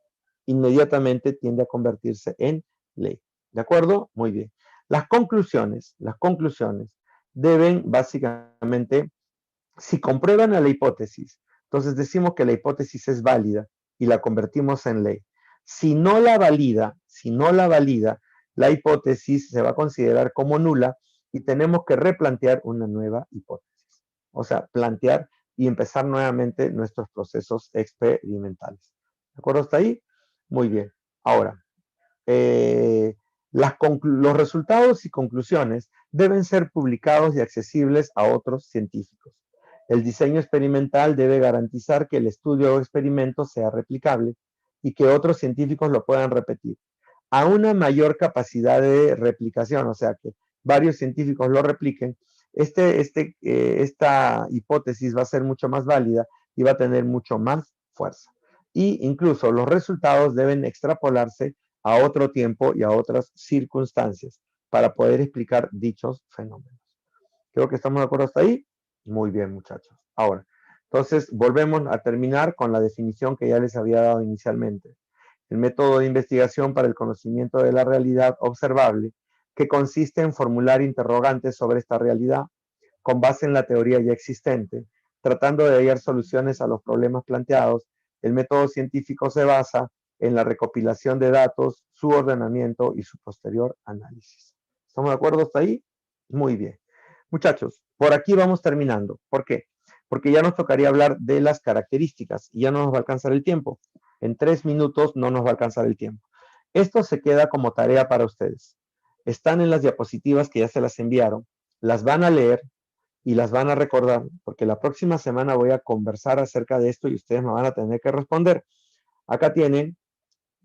Inmediatamente tiende a convertirse en ley. ¿De acuerdo? Muy bien. Las conclusiones deben básicamente, si comprueban a la hipótesis, entonces decimos que la hipótesis es válida y la convertimos en ley. Si no la valida, la hipótesis se va a considerar como nula y tenemos que replantear una nueva hipótesis. O sea, plantear y empezar nuevamente nuestros procesos experimentales. ¿De acuerdo hasta ahí? Muy bien. Ahora, los resultados y conclusiones deben ser publicados y accesibles a otros científicos. El diseño experimental debe garantizar que el estudio o experimento sea replicable y que otros científicos lo puedan repetir. A una mayor capacidad de replicación, o sea, que varios científicos lo repliquen, esta hipótesis va a ser mucho más válida y va a tener mucho más fuerza. Y incluso los resultados deben extrapolarse a otro tiempo y a otras circunstancias para poder explicar dichos fenómenos. Creo que estamos de acuerdo hasta ahí. Muy bien, muchachos. Ahora, entonces volvemos a terminar con la definición que ya les había dado inicialmente. El método de investigación para el conocimiento de la realidad observable, que consiste en formular interrogantes sobre esta realidad con base en la teoría ya existente, tratando de hallar soluciones a los problemas planteados. El método científico se basa en la recopilación de datos, su ordenamiento y su posterior análisis. ¿Estamos de acuerdo hasta ahí? Muy bien. Muchachos, por aquí vamos terminando. ¿Por qué? Porque ya nos tocaría hablar de las características y ya no nos va a alcanzar el tiempo. En 3 minutos no nos va a alcanzar el tiempo. Esto se queda como tarea para ustedes. Están en las diapositivas que ya se las enviaron. Las van a leer y las van a recordar, porque la próxima semana voy a conversar acerca de esto y ustedes me van a tener que responder. Acá tienen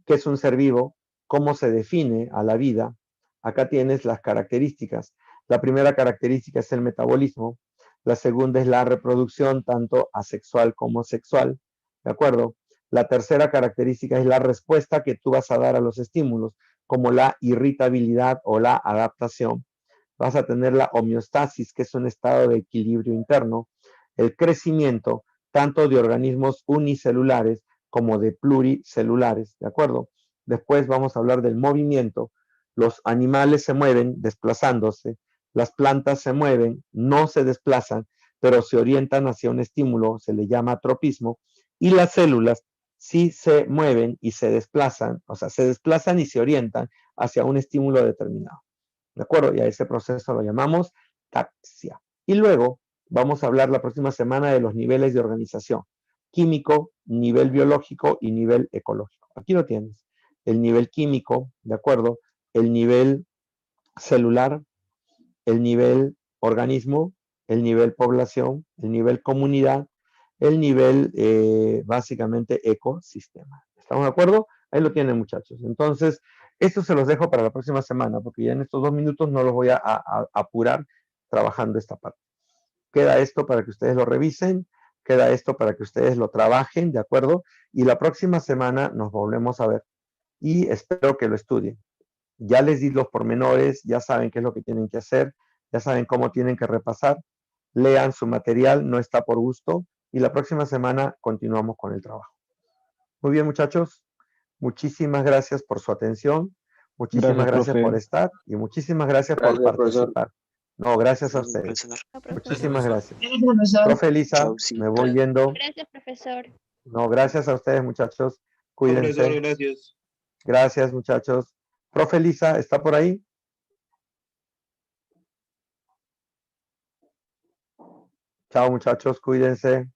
qué es un ser vivo, cómo se define a la vida. Acá tienes las características. La primera característica es el metabolismo. La segunda es la reproducción, tanto asexual como sexual. ¿De acuerdo? La tercera característica es la respuesta que tú vas a dar a los estímulos, como la irritabilidad o la adaptación. Vas a tener la homeostasis, que es un estado de equilibrio interno. El crecimiento, tanto de organismos unicelulares como de pluricelulares. ¿De acuerdo? Después vamos a hablar del movimiento. Los animales se mueven desplazándose, las plantas se mueven, no se desplazan, pero se orientan hacia un estímulo, se le llama tropismo, y las células sí se mueven y se desplazan, o sea, se desplazan y se orientan hacia un estímulo determinado. ¿De acuerdo? Y a ese proceso lo llamamos taxia. Y luego vamos a hablar la próxima semana de los niveles de organización: químico, nivel biológico y nivel ecológico. Aquí lo tienes. El nivel químico, ¿de acuerdo? El nivel celular, el nivel organismo, el nivel población, el nivel comunidad, el nivel básicamente ecosistema. ¿Estamos de acuerdo? Ahí lo tienen, muchachos. Entonces, esto se los dejo para la próxima semana, porque ya en estos 2 minutos no los voy a apurar trabajando esta parte. Queda esto para que ustedes lo revisen, queda esto para que ustedes lo trabajen, ¿de acuerdo? Y la próxima semana nos volvemos a ver y espero que lo estudien. Ya les di los pormenores, ya saben qué es lo que tienen que hacer, ya saben cómo tienen que repasar, lean su material, no está por gusto, y la próxima semana continuamos con el trabajo. Muy bien, muchachos, muchísimas gracias por su atención, muchísimas gracias por estar y muchísimas gracias por participar. No, gracias a ustedes. Muchísimas gracias. Profe Elisa, Chao, sí. me voy yendo. Gracias, profesor. No, gracias a ustedes, muchachos. Cuídense. Gracias. Gracias, muchachos. Profe Elisa, ¿está por ahí? Chao, muchachos, cuídense.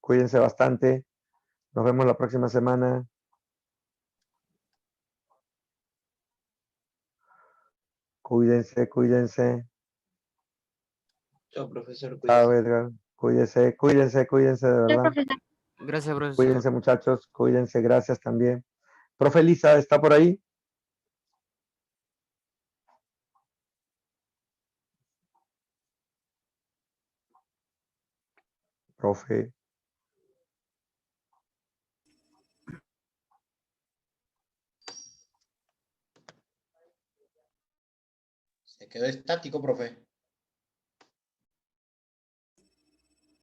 Cuídense bastante. Nos vemos la próxima semana. Cuídense, cuídense. Chao, profesor. Chao, Edgar. Cuídense, cuídense, cuídense de verdad. Gracias, profesor. Cuídense, muchachos, cuídense. Gracias también. Profe Elisa, ¿está por ahí? Profe. Se quedó estático, profe.